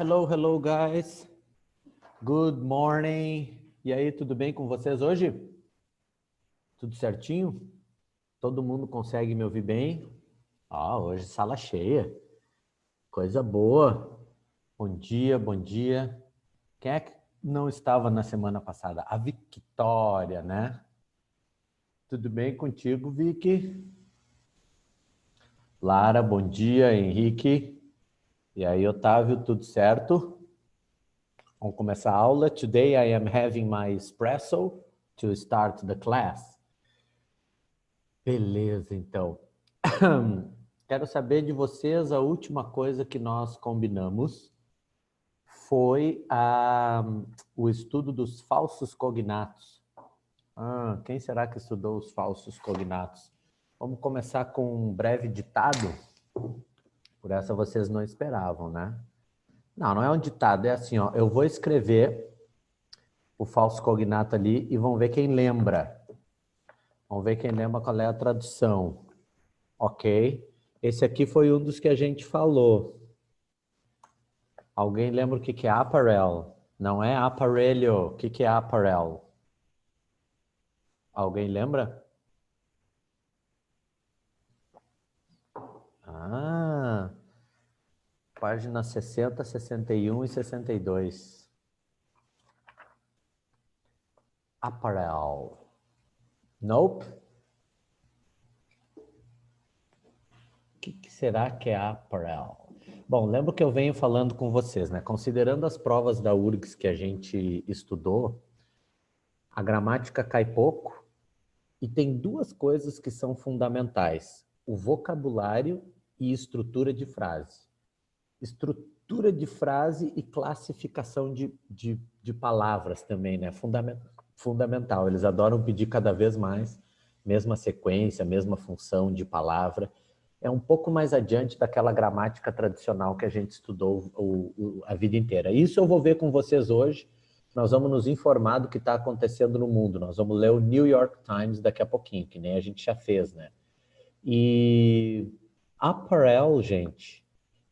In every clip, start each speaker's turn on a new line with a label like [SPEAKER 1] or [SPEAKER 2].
[SPEAKER 1] Hello, hello, guys. Good morning. E aí, tudo bem com vocês hoje? Tudo certinho? Todo mundo consegue me ouvir bem? Hoje sala cheia. Coisa boa. Bom dia, bom dia. Quem é que não estava na semana passada? A Victoria, né? Tudo bem contigo, Vicky? Lara, bom dia. Henrique. E aí, Otávio, tudo certo? Vamos começar a aula. Today I am having my espresso to start the class. Beleza, então. Quero saber de vocês, a última coisa que nós combinamos foi o estudo dos falsos cognatos. Quem será que estudou os falsos cognatos? Vamos começar com um breve ditado. Por essa vocês não esperavam, né? Não, não é um ditado, é assim, ó. Eu vou escrever o falso cognato ali e vamos ver quem lembra. Vamos ver quem lembra qual é a tradução. Ok? Esse aqui foi um dos que a gente falou. Alguém lembra o que é apparel? Não é aparelho. O que é apparel? Alguém lembra? Página 60, 61 e 62. Apparel. Nope. O que será que é apparel? Bom, lembro que eu venho falando com vocês, né? Considerando as provas da URGS que a gente estudou, a gramática cai pouco e tem duas coisas que são fundamentais: o vocabulário e estrutura de frase. Estrutura de frase e classificação de palavras também, né? Fundamental. Eles adoram pedir cada vez mais, mesma sequência, mesma função de palavra. É um pouco mais adiante daquela gramática tradicional que a gente estudou a vida inteira. Isso eu vou ver com vocês hoje. Nós vamos nos informar do que está acontecendo no mundo. Nós vamos ler o New York Times daqui a pouquinho, que nem a gente já fez, né? E apparel, gente,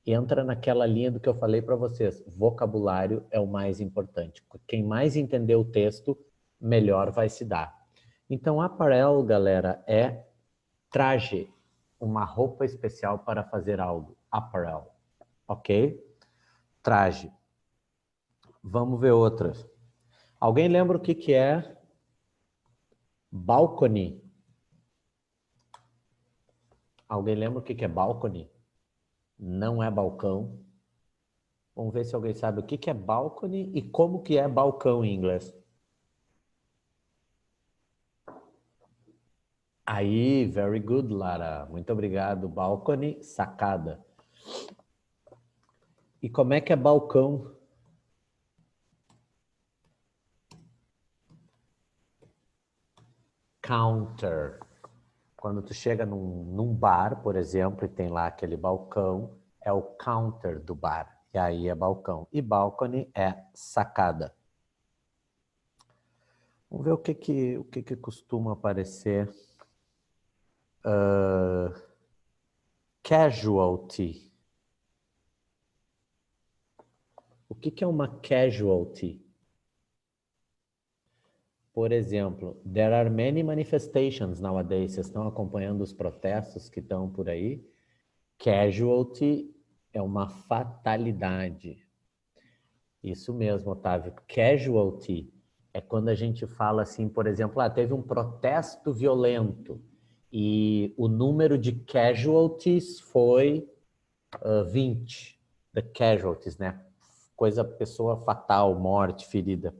[SPEAKER 1] entra naquela linha do que eu falei para vocês. Vocabulário é o mais importante. Quem mais entender o texto, melhor vai se dar. Então, apparel, galera, é traje, uma roupa especial para fazer algo. Apparel, ok? Traje. Vamos ver outras. Alguém lembra o que é balcony? Alguém lembra o que é balcony? Não é balcão. Vamos ver se alguém sabe o que é balcony e como que é balcão em inglês. Aí, very good, Lara. Muito obrigado. Balcony, sacada. E como é que é balcão? Counter. Quando tu chega num bar, por exemplo, e tem lá aquele balcão, é o counter do bar. E aí é balcão. E balcony é sacada. Vamos ver o que costuma aparecer. Casualty. O que é uma casualty? Por exemplo, there are many manifestations nowadays. Vocês estão acompanhando os protestos que estão por aí? Casualty é uma fatalidade. Isso mesmo, Otávio. Casualty é quando a gente fala assim, por exemplo, teve um protesto violento e o número de casualties foi 20. The casualties, né? Pessoa fatal, morte, ferida.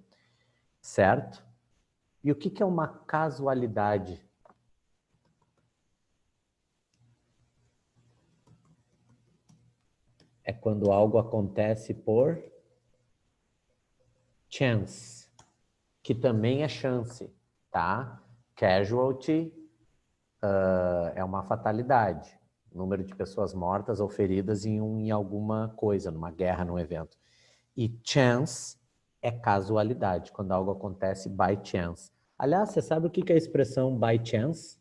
[SPEAKER 1] Certo? E o que é uma casualidade? É quando algo acontece por chance, que também é chance, tá? Casualty é uma fatalidade, número de pessoas mortas ou feridas em alguma coisa, numa guerra, num evento. E chance é casualidade, quando algo acontece by chance. Aliás, você sabe o que é a expressão by chance?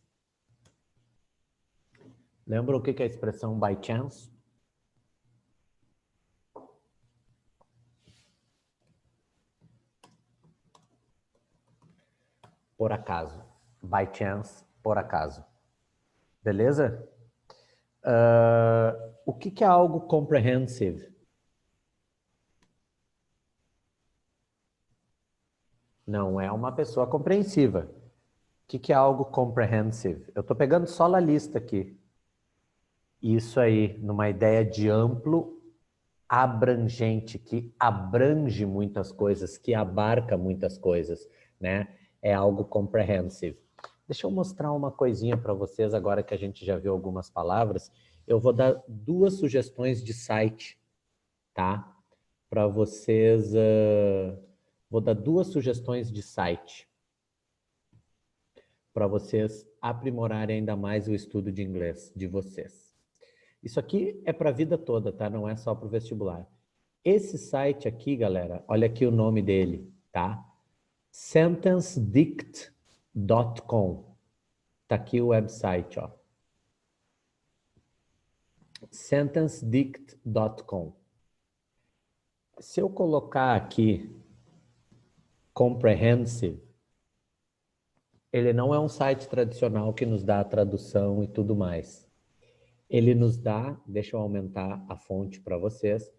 [SPEAKER 1] Lembra o que é a expressão by chance? por acaso. By chance, por acaso. Beleza? O que é algo comprehensive? Não é uma pessoa compreensiva. O que é algo comprehensive? Eu estou pegando só a lista aqui. Isso aí, numa ideia de amplo, abrangente, que abrange muitas coisas, que abarca muitas coisas, né? É algo comprehensive. Deixa eu mostrar uma coisinha para vocês agora que a gente já viu algumas palavras. Eu vou dar 2 sugestões de site, tá? Para vocês, vou dar 2 sugestões de site para vocês aprimorarem ainda mais o estudo de inglês de vocês. Isso aqui é para a vida toda, tá? Não é só para o vestibular. Esse site aqui, galera, olha aqui o nome dele, tá? SentenceDict.com. Tá aqui o website, ó. SentenceDict.com. Se eu colocar aqui comprehensive, ele não é um site tradicional que nos dá a tradução e tudo mais. Ele nos dá, deixa eu aumentar a fonte para vocês,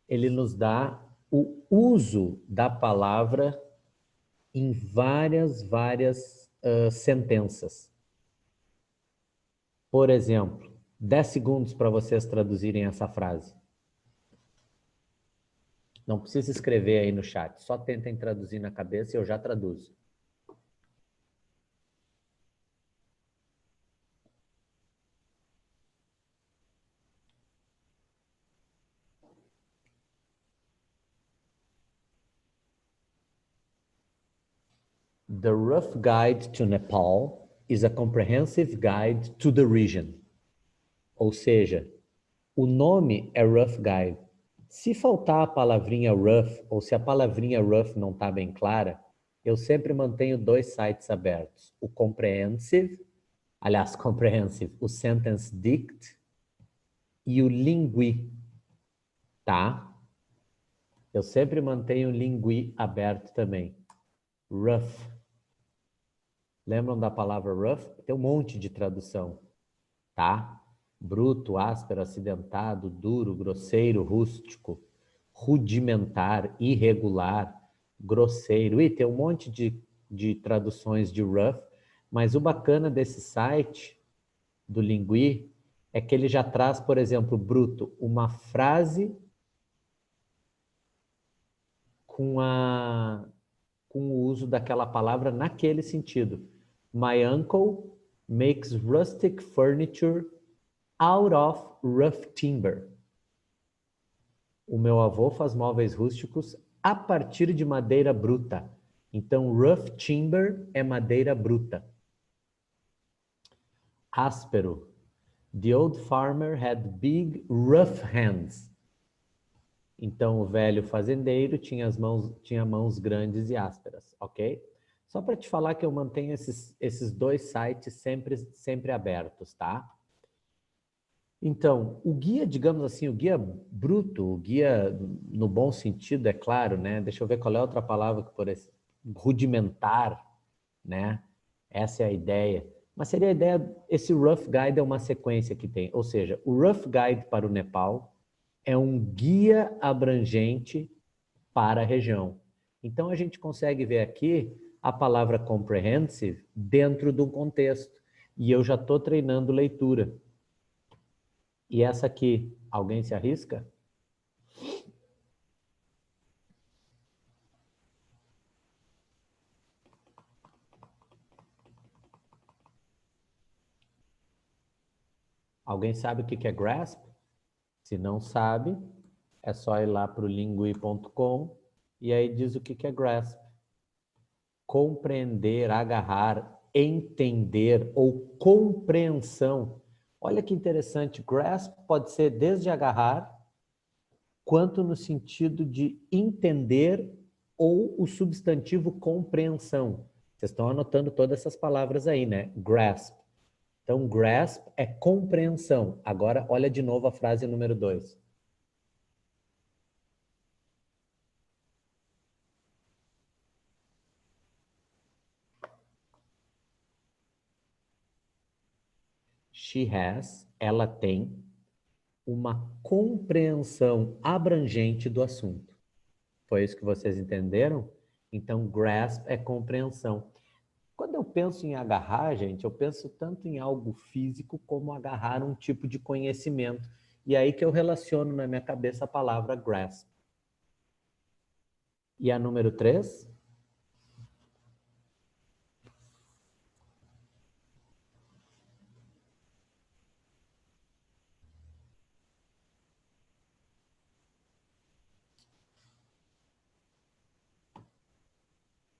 [SPEAKER 1] ele nos dá o uso da palavra em várias sentenças. Por exemplo, 10 segundos para vocês traduzirem essa frase. Não precisa escrever aí no chat, só tentem traduzir na cabeça e eu já traduzo. The Rough Guide to Nepal is a comprehensive guide to the region. Ou seja, o nome é Rough Guide. Se faltar a palavrinha rough, ou se a palavrinha rough não está bem clara, eu sempre mantenho 2 sites abertos. O Comprehensive, o SentenceDict e o Lingui, tá? Eu sempre mantenho o Lingui aberto também. Rough. Lembram da palavra rough? Tem um monte de tradução, tá? Bruto, áspero, acidentado, duro, grosseiro, rústico, rudimentar, irregular, grosseiro. E tem um monte de traduções de rough, mas o bacana desse site, do Lingui, é que ele já traz, por exemplo, bruto, uma frase com o uso daquela palavra naquele sentido. My uncle makes rustic furniture out of rough timber. O meu avô faz móveis rústicos a partir de madeira bruta. Então, rough timber é madeira bruta. Áspero. The old farmer had big rough hands. Então, o velho fazendeiro tinha mãos grandes e ásperas, ok? Só para te falar que eu mantenho esses 2 sites sempre abertos, tá? Então, o guia, digamos assim, o guia bruto, o guia no bom sentido, é claro, né? Deixa eu ver qual é a outra palavra que por esse rudimentar, né? Essa é a ideia. Mas seria a ideia, esse Rough Guide é uma sequência que tem, ou seja, o Rough Guide para o Nepal é um guia abrangente para a região. Então, a gente consegue ver aqui a palavra comprehensive dentro de um contexto. E eu já estou treinando leitura. E essa aqui, alguém se arrisca? Alguém sabe o que é grasp? Se não sabe, é só ir lá para o lingui.com e aí diz o que é grasp. Compreender, agarrar, entender ou compreensão. Olha que interessante, grasp pode ser desde agarrar, quanto no sentido de entender ou o substantivo compreensão. Vocês estão anotando todas essas palavras aí, né? Grasp. Então, grasp é compreensão. Agora, olha de novo a frase número 2. she has, ela tem uma compreensão abrangente do assunto. Foi isso que vocês entenderam? Então, grasp é compreensão. Quando eu penso em agarrar, gente, eu penso tanto em algo físico como agarrar um tipo de conhecimento. E aí que eu relaciono na minha cabeça a palavra grasp. E a número 3?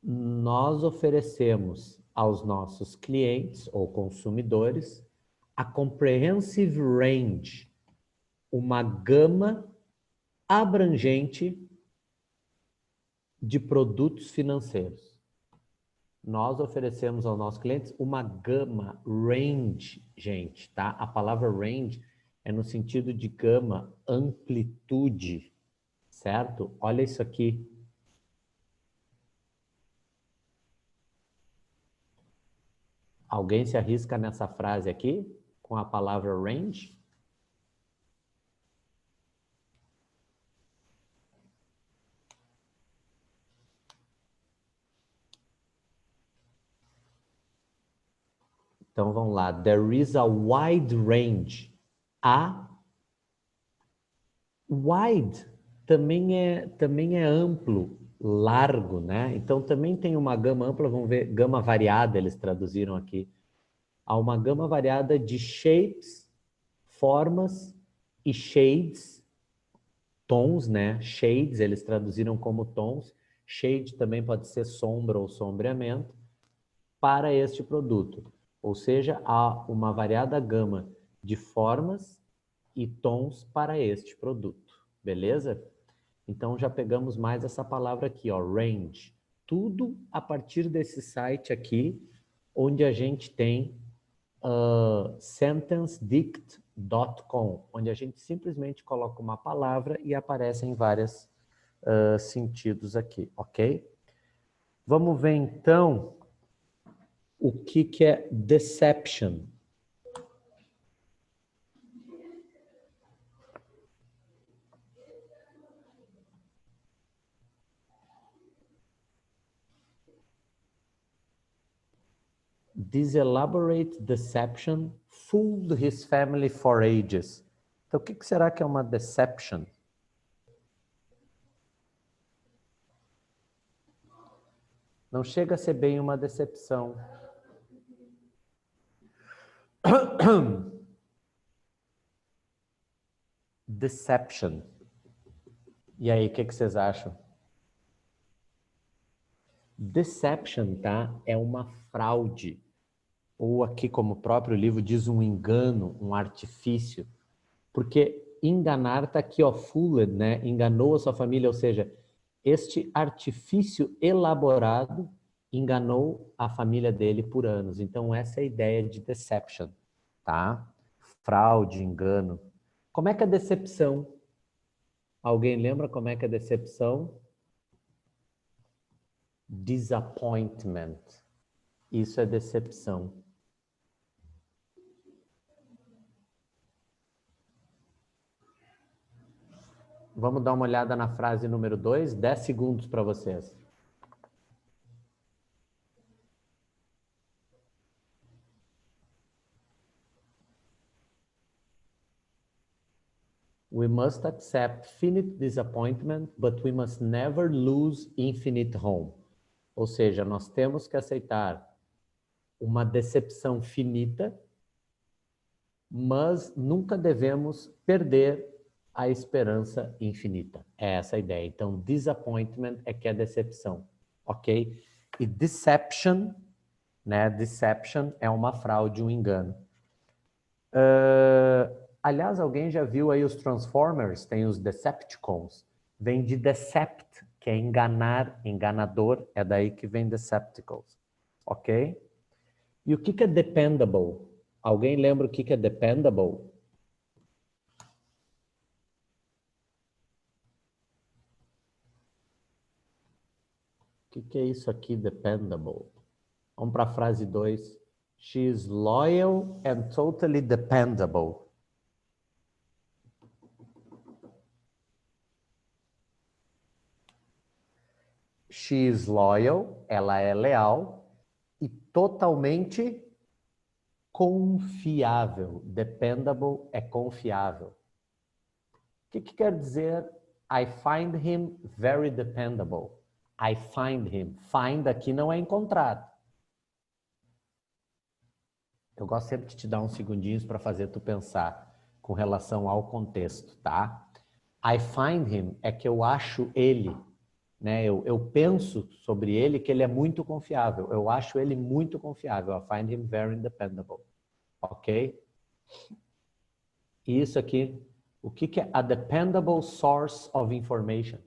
[SPEAKER 1] Nós oferecemos aos nossos clientes ou consumidores a comprehensive range, uma gama abrangente de produtos financeiros. Nós oferecemos aos nossos clientes uma gama, range, gente, tá? A palavra range é no sentido de gama, amplitude, certo? Olha isso aqui. Alguém se arrisca nessa frase aqui, com a palavra range? Então vamos lá. There is a wide range. A wide também é amplo, largo, né? Então também tem uma gama ampla, vamos ver, gama variada, eles traduziram aqui. Há uma gama variada de shapes, formas e shades, tons, né? Shades, eles traduziram como tons. Shade também pode ser sombra ou sombreamento para este produto. Ou seja, há uma variada gama de formas e tons para este produto. Beleza? Então já pegamos mais essa palavra aqui, ó, range. Tudo a partir desse site aqui, onde a gente tem sentencedict.com, onde a gente simplesmente coloca uma palavra e aparece em vários sentidos aqui, ok? Vamos ver então o que é deception. This elaborate deception fooled his family for ages. Então, o que será que é uma deception? Não chega a ser bem uma decepção. Deception. E aí, o que vocês acham? Deception, tá? É uma fraude. Ou aqui, como o próprio livro diz, um engano, um artifício. Porque enganar está aqui, ó, fooled, né? Enganou a sua família, ou seja, este artifício elaborado enganou a família dele por anos. Então, essa é a ideia de deception, tá? Fraude, engano. Como é que é decepção? Alguém lembra como é que é decepção? Disappointment. Isso é decepção. Vamos dar uma olhada na frase número 2, 10 segundos para vocês. We must accept finite disappointment, but we must never lose infinite home. Ou seja, nós temos que aceitar uma decepção finita, mas nunca devemos perder a esperança infinita. É essa a ideia. Então, disappointment é que é decepção, ok? E deception, né? Deception é uma fraude, um engano. Aliás, alguém já viu aí os Transformers? Tem os Decepticons. Vem de decept, que é enganar, enganador. É daí que vem Decepticons, ok? E o que é dependable? Alguém lembra o que é dependable? O que é isso aqui, dependable? Vamos para a frase 2. She is loyal and totally dependable. She is loyal, ela é leal e totalmente confiável. Dependable é confiável. O que quer dizer I find him very dependable? I find him. Find aqui não é encontrar. Eu gosto sempre de te dar uns segundinhos para fazer tu pensar com relação ao contexto, tá? I find him é que eu acho ele, né? Eu penso sobre ele que ele é muito confiável. Eu acho ele muito confiável. I find him very dependable. Ok? E isso aqui, o que é a dependable source of information?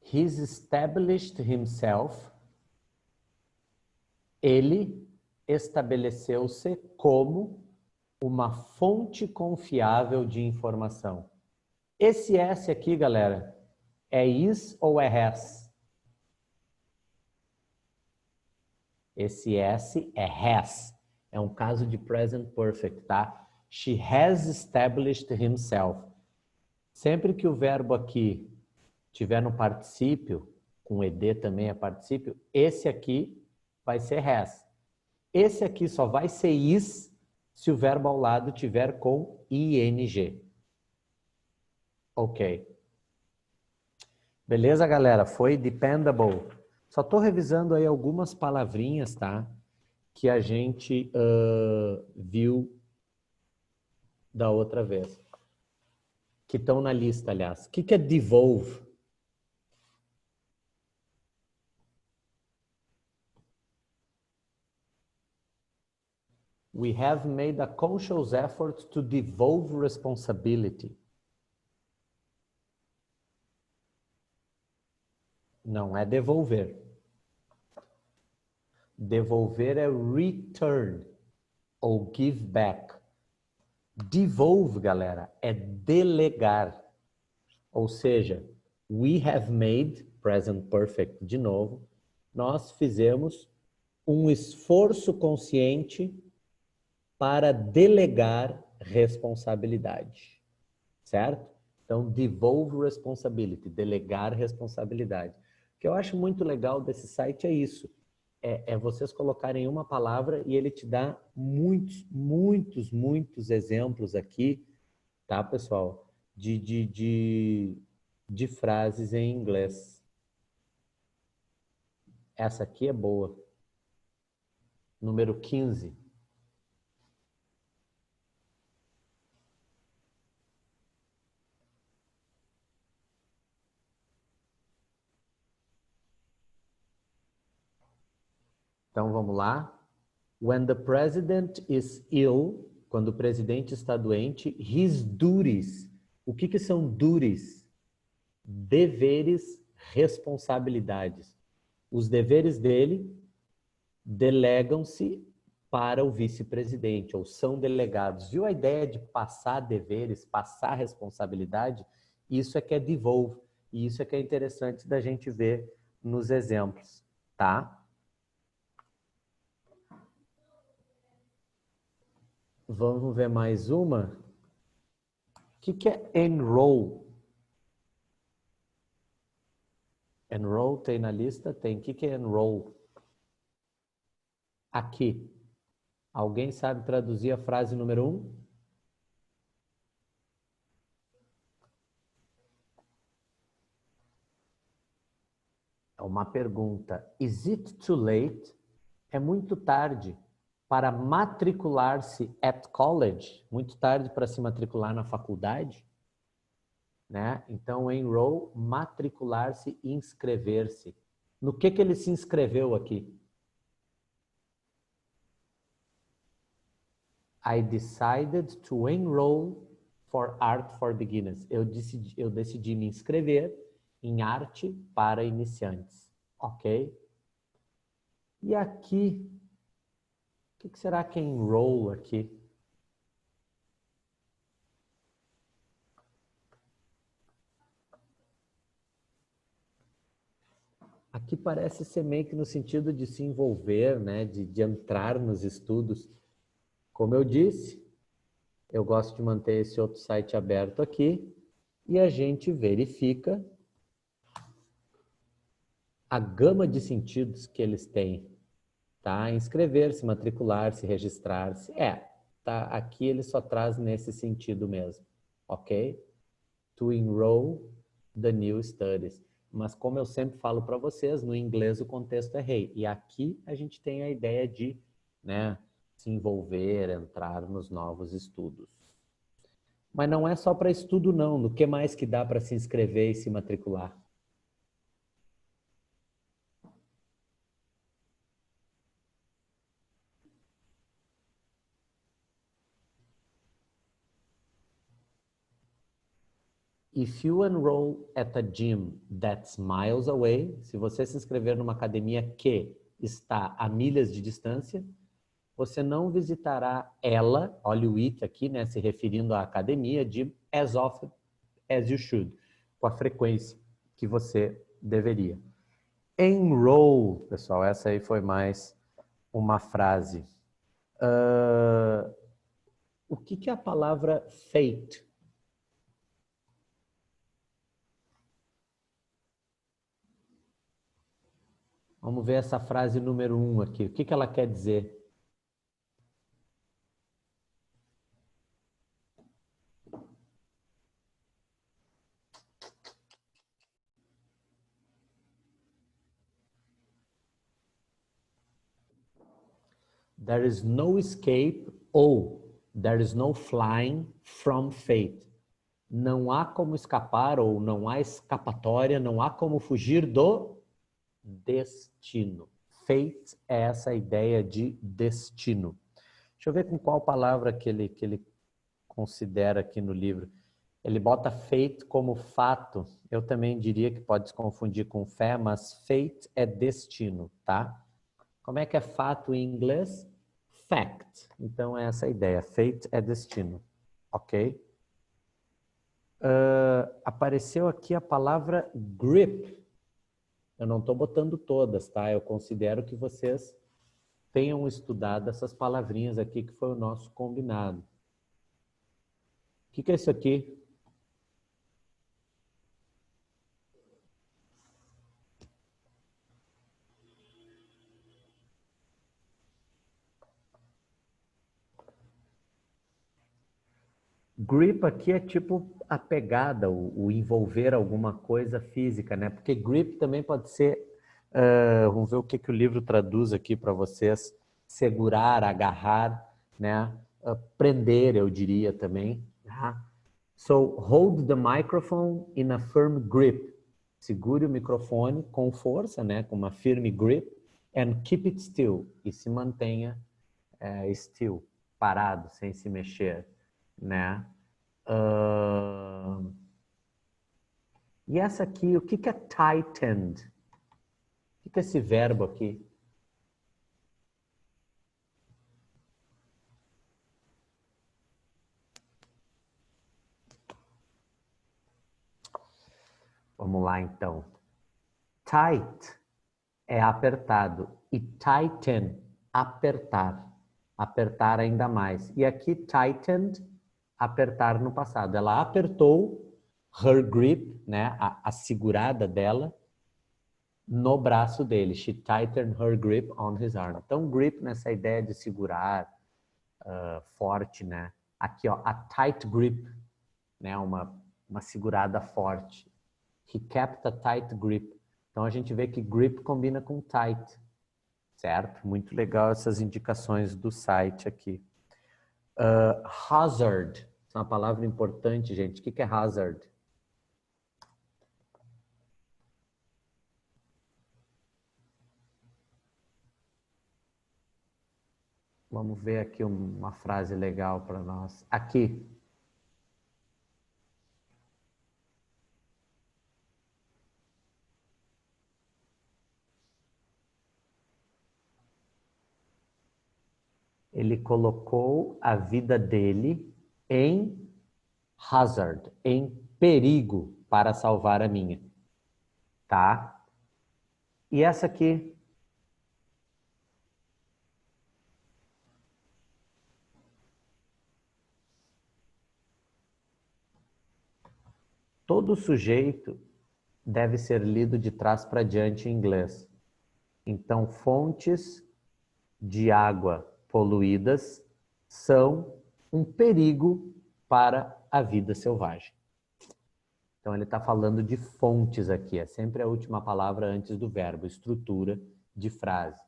[SPEAKER 1] He's established himself. Ele estabeleceu-se como uma fonte confiável de informação. Esse S aqui, galera, é is ou é has? Esse S é has. É um caso de present perfect, tá? She has established himself. Sempre que o verbo aqui tiver no particípio, com ed também é particípio, esse aqui vai ser has. Esse aqui só vai ser is se o verbo ao lado tiver com ing. Ok. Beleza, galera? Foi dependable. Só estou revisando aí algumas palavrinhas, tá? Que a gente viu da outra vez. Que estão na lista, aliás. O que é devolve? We have made a conscious effort to devolve responsibility. Não é devolver. Devolver é return ou give back. Devolve, galera, é delegar. Ou seja, we have made, present perfect de novo, nós fizemos um esforço consciente para delegar responsabilidade, certo? Então, devolve responsibility, delegar responsabilidade. O que eu acho muito legal desse site é isso, é vocês colocarem uma palavra e ele te dá muitos exemplos aqui, tá, pessoal? De frases em inglês. Essa aqui é boa. Número 15. Então, vamos lá. When the president is ill, quando o presidente está doente, his duties. O que são duties? Deveres, responsabilidades. Os deveres dele delegam-se para o vice-presidente, ou são delegados. Viu a ideia de passar deveres, passar responsabilidade? Isso é que é devolve. E isso é que é interessante da gente ver nos exemplos, tá? Vamos ver mais uma. O que é enroll? Enroll tem na lista? Tem. O que é enroll? Aqui. Alguém sabe traduzir a frase número 1? É uma pergunta. Is it too late? É muito tarde para matricular-se at college? Muito tarde para se matricular na faculdade? Né? Então, enroll, matricular-se, inscrever-se. No que ele se inscreveu aqui? I decided to enroll for Art for Beginners. Eu decidi me inscrever em arte para iniciantes. Ok? E aqui, o que será que é enroll aqui? aqui parece ser meio que no sentido de se envolver, né? De entrar nos estudos. Como eu disse, eu gosto de manter esse outro site aberto aqui e a gente verifica a gama de sentidos que eles têm, tá? Inscrever-se, matricular-se, registrar-se. Tá? Aqui ele só traz nesse sentido mesmo, ok? To enroll the new studies. Mas como eu sempre falo para vocês, no inglês o contexto é hey. E aqui a gente tem a ideia de, né, se envolver, entrar nos novos estudos. Mas não é só para estudo não. No que mais que dá para se inscrever e se matricular? If you enroll at a gym that's miles away, se você se inscrever numa academia que está a milhas de distância, você não visitará ela, olha o it aqui, né, se referindo à academia, de as often as you should, com a frequência que você deveria. Enroll, pessoal, essa aí foi mais uma frase. O que é a palavra fate? Vamos ver essa frase número 1 aqui. O que ela quer dizer? There is no escape ou there is no flying from fate. Não há como escapar ou não há escapatória, não há como fugir do destino. Fate é essa ideia de destino. Deixa eu ver com qual palavra que ele considera aqui no livro. Ele bota fate como fato. Eu também diria que pode se confundir com fé, mas fate é destino, tá? Como é que é fato em inglês? Fact. Então, é essa a ideia. Fate é destino. Ok? Apareceu aqui a palavra grip. Eu não estou botando todas, tá? Eu considero que vocês tenham estudado essas palavrinhas aqui que foi o nosso combinado. O que é isso aqui? Grip aqui é tipo a pegada, o envolver alguma coisa física, né? Porque grip também pode ser, vamos ver o que o livro traduz aqui para vocês, segurar, agarrar, né? Prender, eu diria também. Tá? So, hold the microphone in a firm grip. Segure o microfone com força, né? Com uma firme grip. And keep it still. E se mantenha still, parado, sem se mexer, né? E essa aqui, o que é tightened? O que é esse verbo aqui? Vamos lá, então. Tight é apertado e tighten, apertar. Apertar ainda mais. E aqui tightened, apertar no passado. Ela apertou her grip, né, a segurada dela, no braço dele. She tightened her grip on his arm. Então, grip nessa ideia de segurar, forte, né? Aqui, ó, a tight grip, né? Uma segurada forte. He kept a tight grip. Então, a gente vê que grip combina com tight, certo? Muito legal essas indicações do site aqui. Hazard, é uma palavra importante, gente. O que é hazard? Vamos ver aqui uma frase legal para nós. Aqui. Ele colocou a vida dele em hazard, em perigo para salvar a minha, tá? E essa aqui? Todo sujeito deve ser lido de trás para diante em inglês. Então, fontes de água poluídas são um perigo para a vida selvagem. Então, ele está falando de fontes aqui, é sempre a última palavra antes do verbo, estrutura de frase.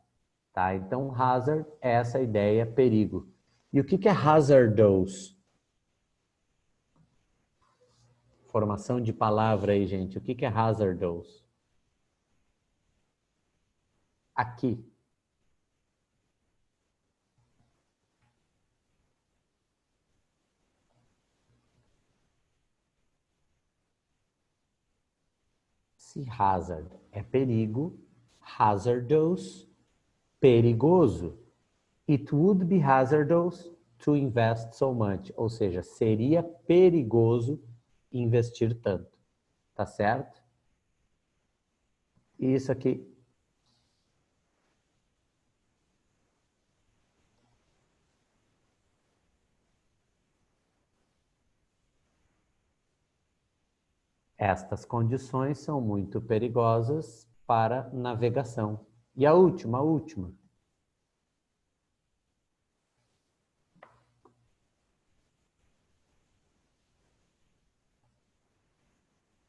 [SPEAKER 1] Tá? Então, hazard é essa ideia, perigo. E o que é hazardous? Formação de palavra aí, gente. O que é hazardous? Aqui. Se hazard é perigo, hazardous, perigoso. It would be hazardous to invest so much. Ou seja, seria perigoso investir tanto. Tá certo? E isso aqui. Estas condições são muito perigosas para navegação. E a última,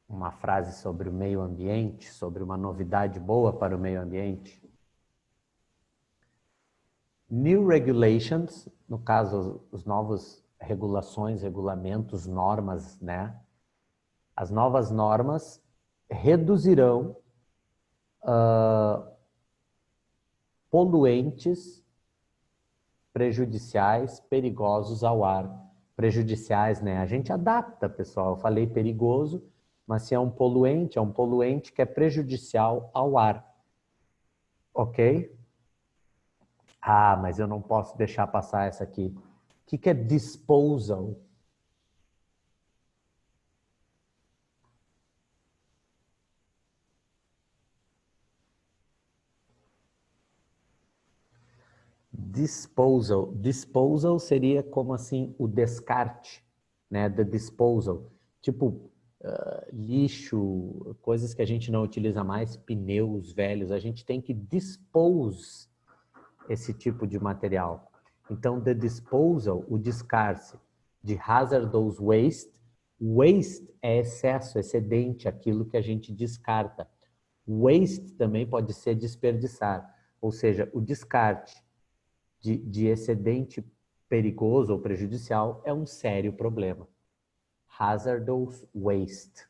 [SPEAKER 1] uma frase sobre o meio ambiente, sobre uma novidade boa para o meio ambiente. New regulations, no caso, os novos regulações, regulamentos, normas, né? As novas normas reduzirão poluentes prejudiciais, perigosos ao ar. Prejudiciais, né? A gente adapta, pessoal. Eu falei perigoso, mas se é um poluente que é prejudicial ao ar. Ok? Ah, mas eu não posso deixar passar essa aqui. O que é disposal? Disposal. Disposal seria como assim o descarte, né? The disposal. Tipo, lixo, coisas que a gente não utiliza mais, pneus velhos, a gente tem que dispose esse tipo de material. Então, the disposal, o descarte de hazardous waste, waste é excesso, excedente, aquilo que a gente descarta. Waste também pode ser desperdiçar, ou seja, o descarte de excedente perigoso ou prejudicial é um sério problema. Hazardous waste.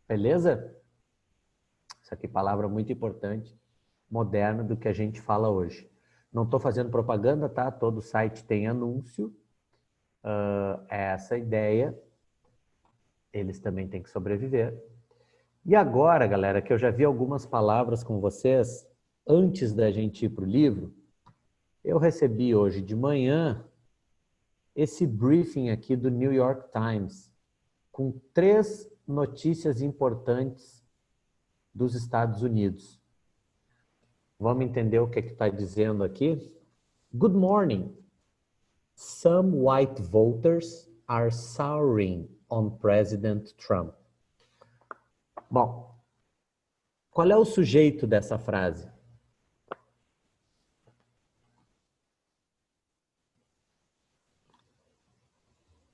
[SPEAKER 1] Beleza? Isso aqui é palavra muito importante, moderna do que a gente fala hoje. Não estou fazendo propaganda, tá? Todo site tem anúncio. É essa a ideia. Eles também têm que sobreviver. E agora, galera, que eu já vi algumas palavras com vocês, antes da gente ir para o livro, eu recebi hoje de manhã esse briefing aqui do New York Times, com 3 notícias importantes dos Estados Unidos. Vamos entender o que está dizendo aqui? Good morning. Some white voters are souring on President Trump. Bom, qual é o sujeito dessa frase?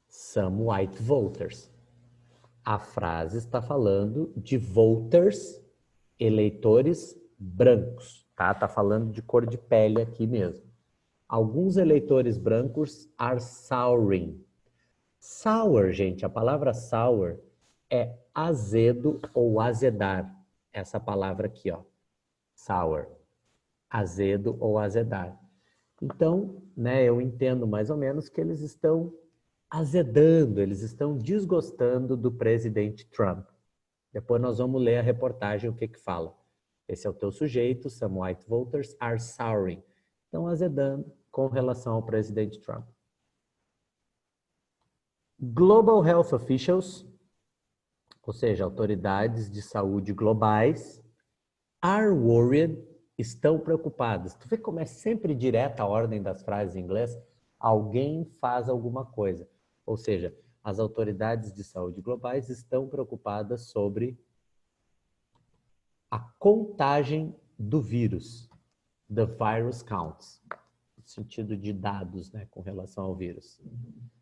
[SPEAKER 1] Some white voters. A frase está falando de voters, eleitores brancos, tá? Tá falando de cor de pele aqui mesmo. Alguns eleitores brancos are souring. Sour, gente, a palavra sour é azedo ou azedar. Essa palavra aqui, ó. Sour. Azedo ou azedar. Então, né, eu entendo mais ou menos que eles estão azedando, eles estão desgostando do presidente Trump. Depois nós vamos ler a reportagem, o que que fala. Esse é o teu sujeito, some white voters are souring. Estão azedando com relação ao presidente Trump. Global Health Officials, ou seja, autoridades de saúde globais, are worried, estão preocupadas. Tu vê como é sempre direta a ordem das frases em inglês? Alguém faz alguma coisa. Ou seja, as autoridades de saúde globais estão preocupadas sobre a contagem do vírus. The virus counts. No sentido de dados, né, com relação ao vírus.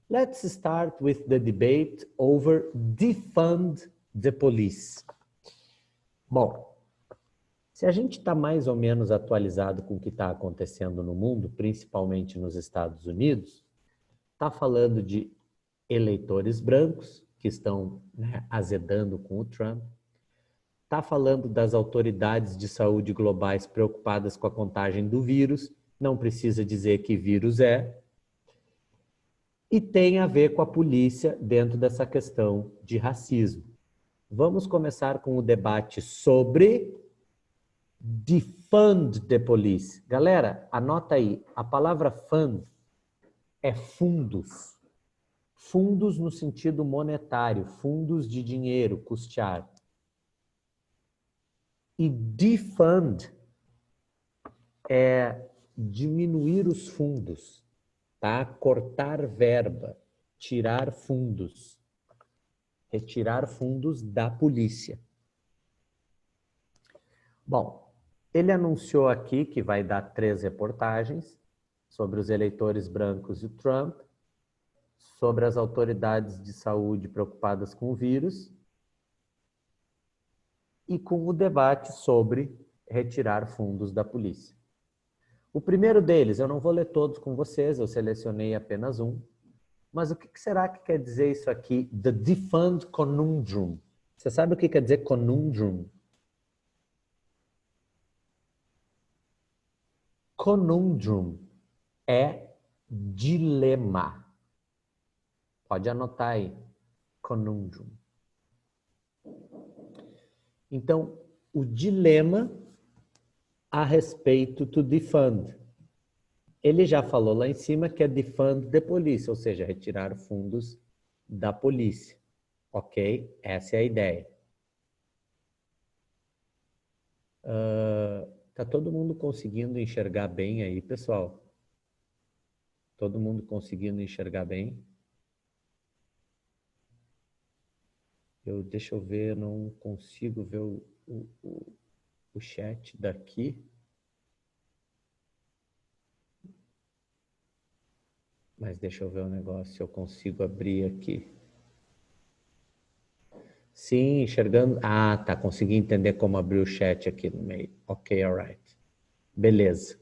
[SPEAKER 1] Let's start with the debate over defund the police. Bom, se a gente está mais ou menos atualizado com o que está acontecendo no mundo, principalmente nos Estados Unidos, está falando de eleitores brancos que estão, né, azedando com o Trump, está falando das autoridades de saúde globais preocupadas com a contagem do vírus, não precisa dizer que vírus é, e tem a ver com a polícia dentro dessa questão de racismo. Vamos começar com o debate sobre defund the police. Galera, anota aí, a palavra fund é fundos. Fundos no sentido monetário, fundos de dinheiro, custear. E defund é diminuir os fundos, tá? Cortar verba, tirar fundos, retirar fundos da polícia. Bom, ele anunciou aqui que vai dar 3 reportagens sobre os eleitores brancos e o Trump, sobre as autoridades de saúde preocupadas com o vírus e com o debate sobre retirar fundos da polícia. O primeiro deles, eu não vou ler todos com vocês, eu selecionei apenas um, mas o que será que quer dizer isso aqui? The defund conundrum. Você sabe o que quer dizer conundrum? Conundrum é dilema. Pode anotar aí. Conundrum. Então, o dilema a respeito do defund. Ele já falou lá em cima que é defund the police, ou seja, retirar fundos da polícia. Ok? Essa é a ideia. Tá todo mundo conseguindo enxergar bem aí, pessoal? Todo mundo conseguindo enxergar bem? Deixa eu ver, não consigo ver o chat daqui. Mas deixa eu ver o negócio, se eu consigo abrir aqui. Sim, enxergando. Ah, tá, consegui entender como abrir o chat aqui no meio. Ok, alright. Beleza.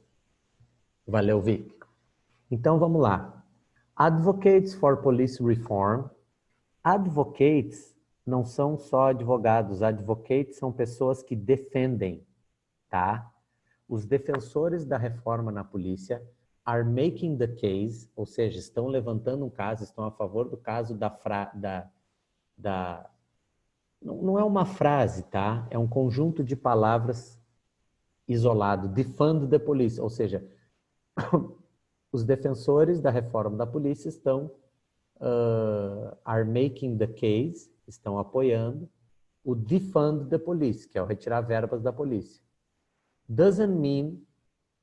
[SPEAKER 1] Valeu, Vic. Então, vamos lá. Advocates for Police Reform. Advocates não são só advogados. Advocates são pessoas que defendem, tá? Os defensores da reforma na polícia are making the case, ou seja, estão levantando um caso, estão a favor do caso não é uma frase, tá? É um conjunto de palavras isolado. Defund the police, ou seja, os defensores da reforma da polícia estão are making the case, estão apoiando o defund the police, que é o retirar verbas da polícia. Doesn't mean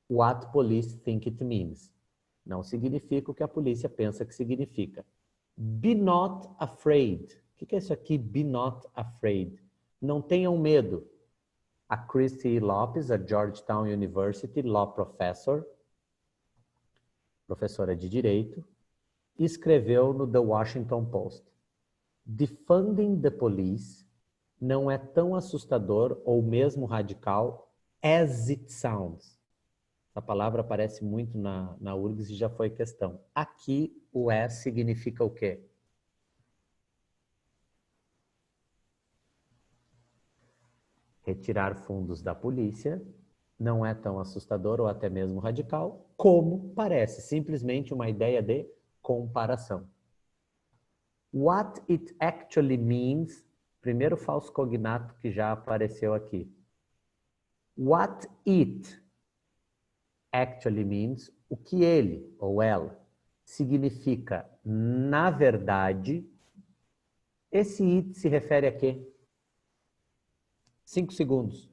[SPEAKER 1] what police think it means. Não significa o que a polícia pensa que significa. Be not afraid. O que é isso aqui, be not afraid? Não tenham medo. A Christy Lopes, a Georgetown University Law Professor, professora de Direito, escreveu no The Washington Post: Defunding the police não é tão assustador ou mesmo radical as it sounds. Essa palavra aparece muito na URGS e já foi questão. Aqui, o as significa o quê? Retirar fundos da polícia não é tão assustador ou até mesmo radical como parece. Simplesmente uma ideia de comparação. What it actually means, primeiro falso cognato que já apareceu aqui. What it actually means, o que ele ou ela significa na verdade. Esse it se refere a quê? 5 segundos.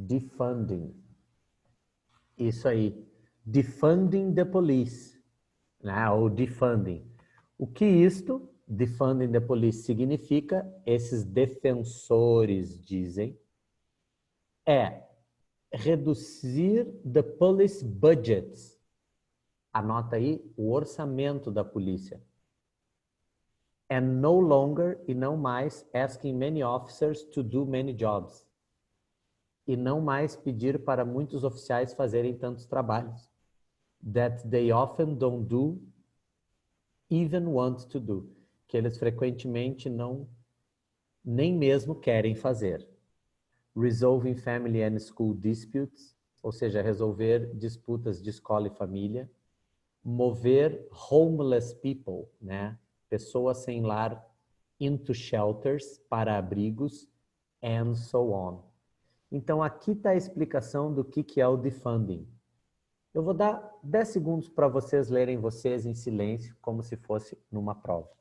[SPEAKER 1] Defunding. Isso aí. Defunding the police, né? Ou defunding. O que isto, defunding the police, significa? Esses defensores dizem é reduzir the police budgets. Anota aí o orçamento da polícia. And no longer, e não mais, asking many officers to do many jobs. E não mais pedir para muitos oficiais fazerem tantos trabalhos. That they often don't do, even want to do. Que eles frequentemente não, nem mesmo querem fazer. Resolving family and school disputes, ou seja, resolver disputas de escola e família. Mover homeless people, né? Pessoas sem lar, into shelters, para abrigos, and so on. Então, aqui está a explicação do que é o defunding. Eu vou dar 10 segundos para vocês lerem vocês em silêncio, como se fosse numa prova.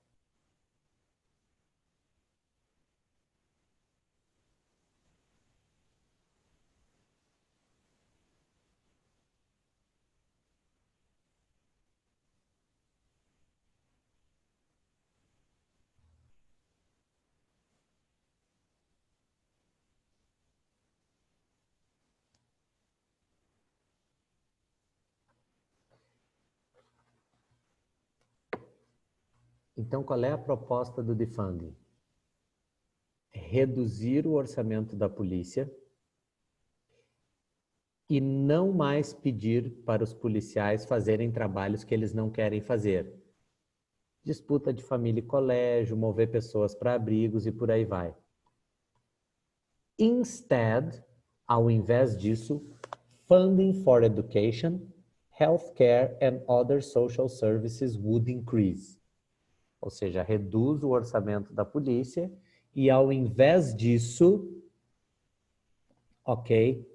[SPEAKER 1] Então, qual é a proposta do defunding? Reduzir o orçamento da polícia e não mais pedir para os policiais fazerem trabalhos que eles não querem fazer. Disputa de família e colégio, mover pessoas para abrigos e por aí vai. Instead, ao invés disso, funding for education, healthcare and other social services would increase. Ou seja, reduz o orçamento da polícia e ao invés disso, ok,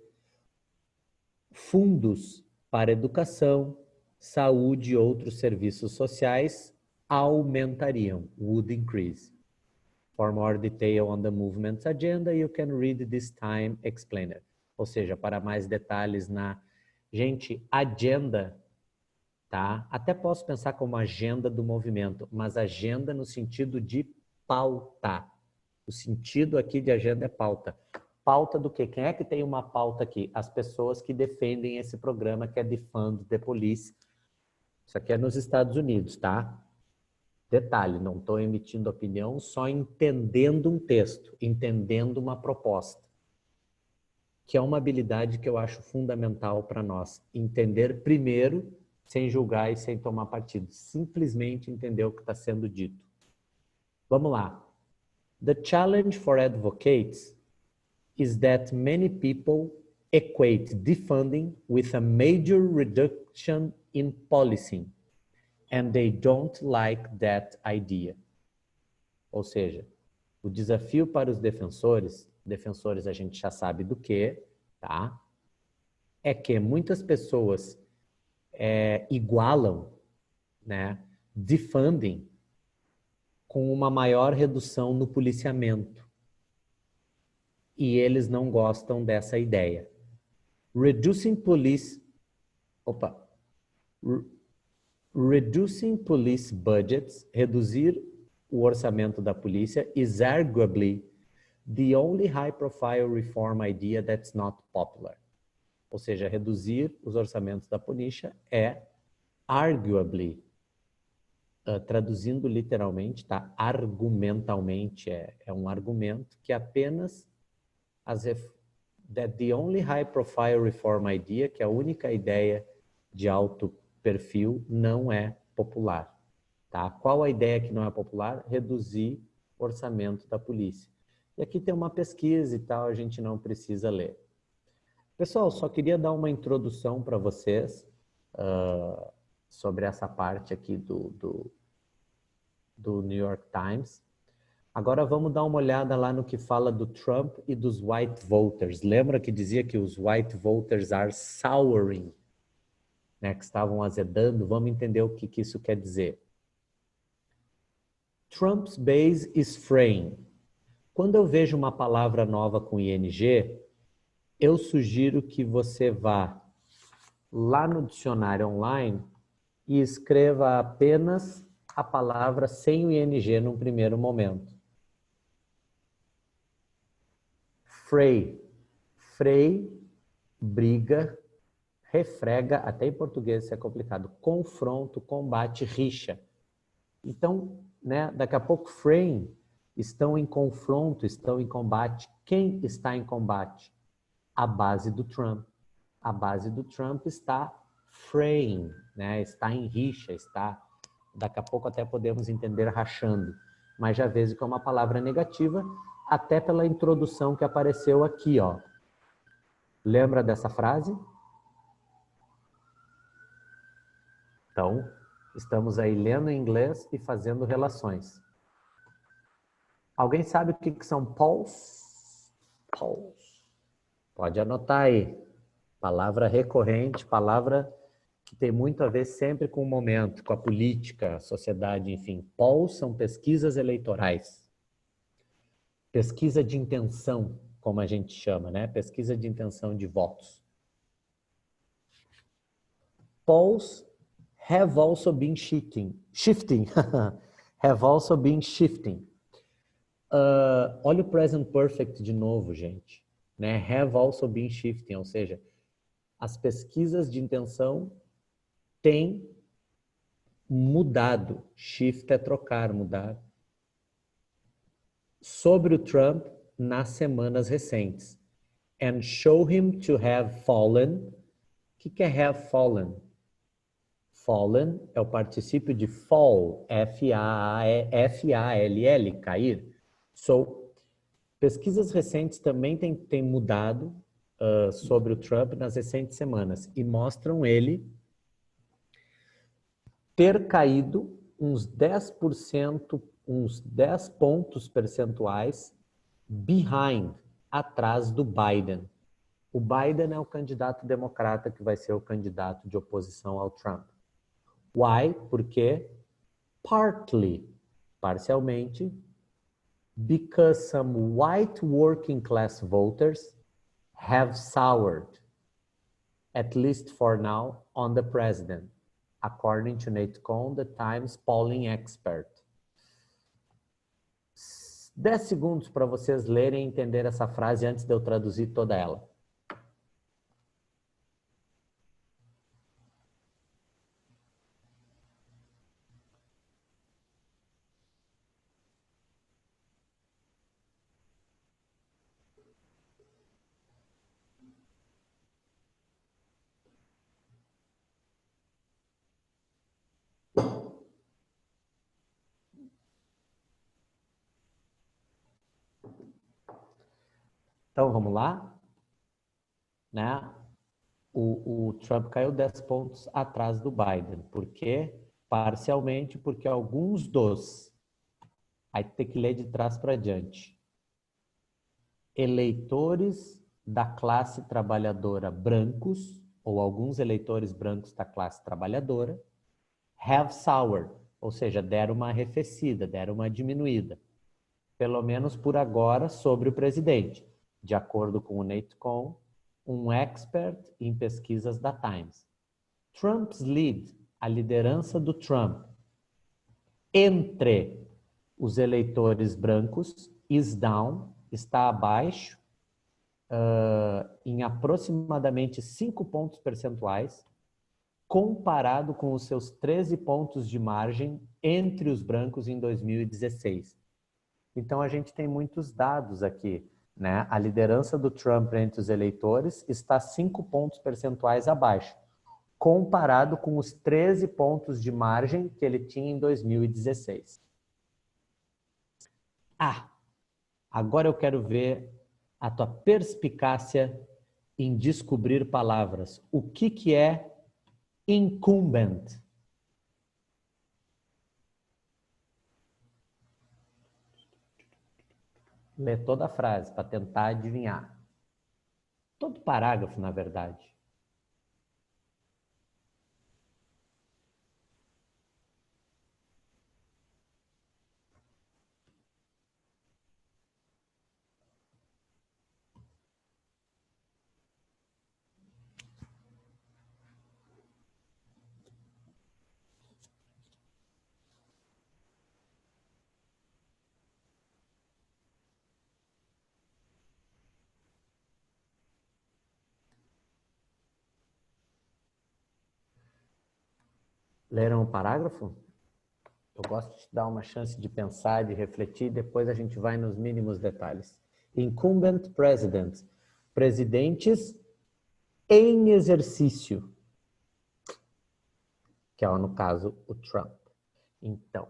[SPEAKER 1] fundos para educação, saúde e outros serviços sociais aumentariam, would increase. For more detail on the movement's agenda, you can read this time explained. Ou seja, para mais detalhes na... Gente, agenda, tá? Até posso pensar como agenda do movimento, mas agenda no sentido de pauta. O sentido aqui de agenda é pauta. Pauta do quê? Quem é que tem uma pauta aqui? As pessoas que defendem esse programa que é Defund the Police. Isso aqui é nos Estados Unidos, tá? Detalhe, não estou emitindo opinião, só entendendo um texto, entendendo uma proposta. Que é uma habilidade que eu acho fundamental para nós. Entender primeiro, sem julgar e sem tomar partido. Simplesmente entender o que está sendo dito. Vamos lá. The challenge for advocates is that many people equate defunding with a major reduction in policing, and they don't like that idea. Ou seja, o desafio para os defensores a gente já sabe do que, tá? É que muitas pessoas igualam, né, defunding com uma maior redução no policiamento. E eles não gostam dessa ideia. Reducing police budgets, reduzir o orçamento da polícia, is arguably the only high-profile reform idea that's not popular. Ou seja, reduzir os orçamentos da polícia é arguably, traduzindo literalmente, tá? Argumentalmente, é um argumento que apenas that the only high-profile reform idea, que é a única ideia de alto perfil, não é popular. Tá? Qual a ideia que não é popular? Reduzir o orçamento da polícia. E aqui tem uma pesquisa e tal, a gente não precisa ler. Pessoal, só queria dar uma introdução para vocês sobre essa parte aqui do New York Times. Agora vamos dar uma olhada lá no que fala do Trump e dos white voters. Lembra que dizia que os white voters are souring, né, que estavam azedando? Vamos entender o que isso quer dizer. Trump's base is fraying. Quando eu vejo uma palavra nova com ing, eu sugiro que você vá lá no dicionário online e escreva apenas a palavra sem o ing num primeiro momento. Fray. Fray, briga, refrega, até em português isso é complicado, confronto, combate, rixa. Então, né, daqui a pouco, frame, estão em confronto, estão em combate. Quem está em combate? A base do Trump. A base do Trump está fraying, né? Está em rixa, está... Daqui a pouco até podemos entender rachando. Mas já vejo que é uma palavra negativa, até pela introdução que apareceu aqui, ó. Lembra dessa frase? Então, estamos aí lendo em inglês e fazendo relações. Alguém sabe o que são polls? Polls. Pode anotar aí. Palavra recorrente, palavra que tem muito a ver sempre com o momento, com a política, a sociedade, enfim. Polls são pesquisas eleitorais. Pesquisa de intenção, como a gente chama, né? Pesquisa de intenção de votos. Polls have also been shifting. Have also been shifting. Olha o present perfect de novo, gente. Né? Have also been shifting, ou seja, as pesquisas de intenção têm mudado. Shift é trocar, mudar. Sobre o Trump nas semanas recentes. And show him to have fallen. O que é have fallen? Fallen é o particípio de fall, F-A-L-L, cair. So, pesquisas recentes também têm mudado sobre o Trump nas recentes semanas e mostram ele ter caído uns 10%, uns 10 pontos percentuais behind, atrás do Biden. O Biden é o candidato democrata que vai ser o candidato de oposição ao Trump. Why? Porque partly, parcialmente, because some white working class voters have soured, at least for now, on the president, according to Nate Cohn, the Times polling expert. 10 segundos para vocês lerem e entender essa frase antes de eu traduzir toda ela. Então, vamos lá? Né? O Trump caiu 10 pontos atrás do Biden. Por quê? Parcialmente porque alguns dos... Aí tem que ler de trás para diante. Eleitores da classe trabalhadora brancos, ou alguns eleitores brancos da classe trabalhadora, have soured, ou seja, deram uma arrefecida, deram uma diminuída. Pelo menos por agora, sobre o presidente, de acordo com o Nate Cohn, um expert em pesquisas da Times. Trump's lead, a liderança do Trump, entre os eleitores brancos, is down, está abaixo, em aproximadamente 5 pontos percentuais, comparado com os seus 13 pontos de margem entre os brancos em 2016. Então, a gente tem muitos dados aqui, né? A liderança do Trump entre os eleitores está 5 pontos percentuais abaixo, comparado com os 13 pontos de margem que ele tinha em 2016. Agora eu quero ver a tua perspicácia em descobrir palavras. O que é incumbent? Lê toda a frase para tentar adivinhar. Todo parágrafo, na verdade. Leram o parágrafo? Eu gosto de dar uma chance de pensar, de refletir, depois a gente vai nos mínimos detalhes. Incumbent president, presidentes em exercício, que é, no caso, o Trump. Então,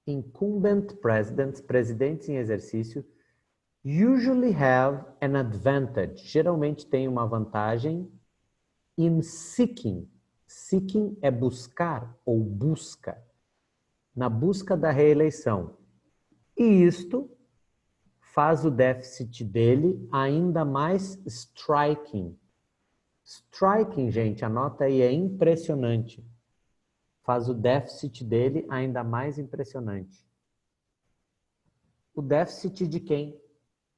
[SPEAKER 1] incumbent presidents, presidentes em exercício, usually have an advantage, geralmente tem uma vantagem in seeking. Seeking é buscar ou busca, na busca da reeleição. E isto faz o déficit dele ainda mais striking. Striking, gente, anota aí, é impressionante. Faz o déficit dele ainda mais impressionante. O déficit de quem?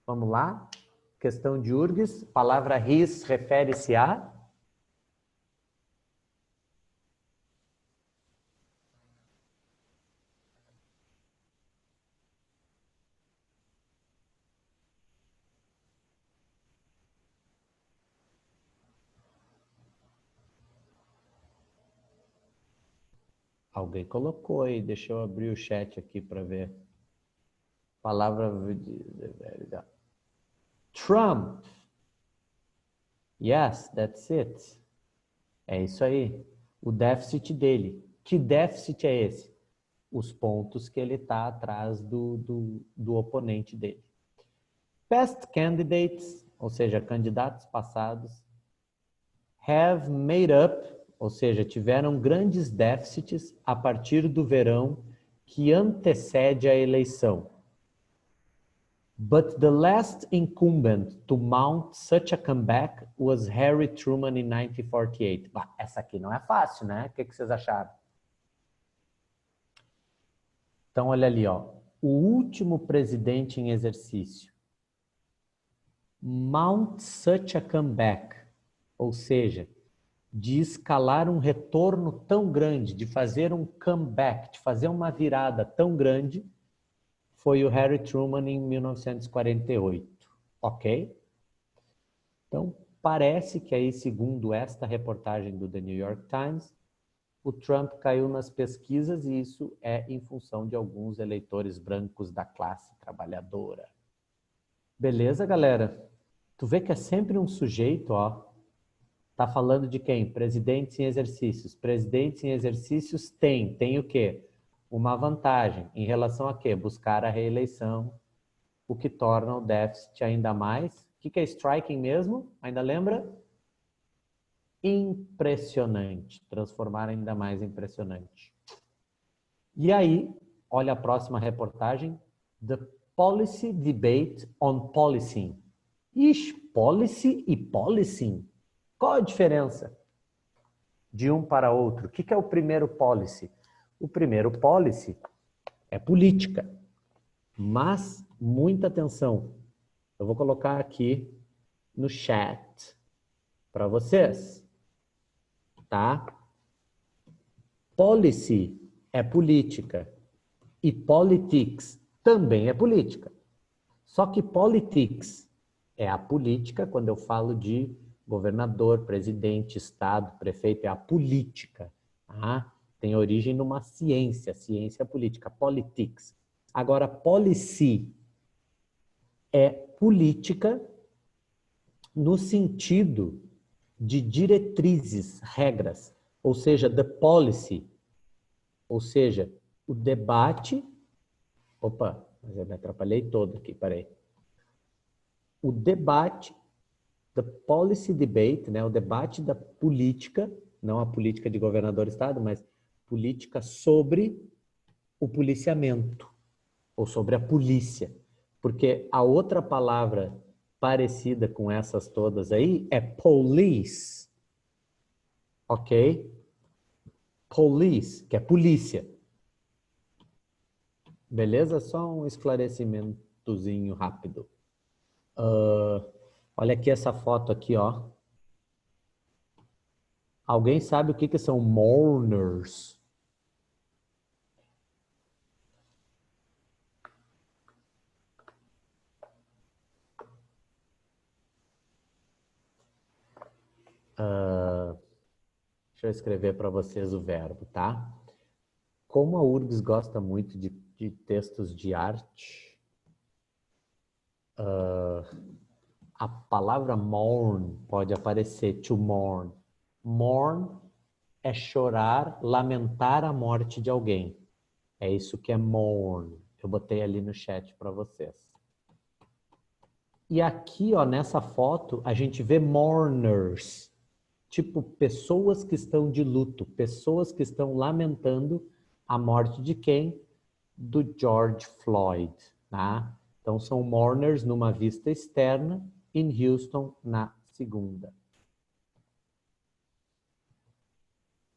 [SPEAKER 1] Vamos lá? Questão de URGS, palavra his refere-se a... Alguém colocou aí, deixa eu abrir o chat aqui para ver. Palavra... Trump. Yes, that's it. É isso aí. O déficit dele. Que déficit é esse? Os pontos que ele está atrás do oponente dele. Past candidates, ou seja, candidatos passados, have made up, ou seja, tiveram grandes déficits a partir do verão que antecede a eleição. But the last incumbent to mount such a comeback was Harry Truman in 1948. Bah, essa aqui não é fácil, né? O que vocês acharam? Então, olha ali, ó. O último presidente em exercício. Mount such a comeback. Ou seja, de escalar um retorno tão grande, de fazer um comeback, de fazer uma virada tão grande, foi o Harry Truman em 1948. Ok? Então, parece que aí, segundo esta reportagem do The New York Times, o Trump caiu nas pesquisas e isso é em função de alguns eleitores brancos da classe trabalhadora. Beleza, galera? Tu vê que é sempre um sujeito, ó. Tá falando de quem? Presidentes em exercícios. Presidentes em exercícios tem o quê? Uma vantagem em relação a quê? Buscar a reeleição, o que torna o déficit ainda mais... O que é striking mesmo? Ainda lembra? Impressionante. Transformar ainda mais impressionante. E aí, olha a próxima reportagem. The Policy Debate on Policing. Ixi, policy e policing? Qual a diferença de um para outro? O que é o primeiro policy? O primeiro policy é política. Mas, muita atenção. Eu vou colocar aqui no chat para vocês. Tá? Policy é política e politics também é política. Só que politics é a política, quando eu falo de governador, presidente, estado, prefeito, é a política. Tá? Tem origem numa ciência política, politics. Agora, policy é política no sentido de diretrizes, regras, ou seja, the policy, ou seja, o debate... Opa, mas eu me atrapalhei todo aqui, peraí. O debate, the policy debate, né, o debate da política, não a política de governador-estado, mas política sobre o policiamento, ou sobre a polícia. Porque a outra palavra parecida com essas todas aí é police. Ok? Police, que é polícia. Beleza? Só um esclarecimentozinho rápido. Olha aqui essa foto aqui, ó. Alguém sabe o que são mourners? Deixa eu escrever para vocês o verbo, tá? Como a URGS gosta muito de textos de arte, a palavra mourn pode aparecer, to mourn. Mourn é chorar, lamentar a morte de alguém. É isso que é mourn. Eu botei ali no chat para vocês. E aqui, ó, nessa foto, a gente vê mourners. Tipo, pessoas que estão de luto, pessoas que estão lamentando a morte de quem? Do George Floyd, tá? Então, são mourners numa vista externa, em Houston, na segunda.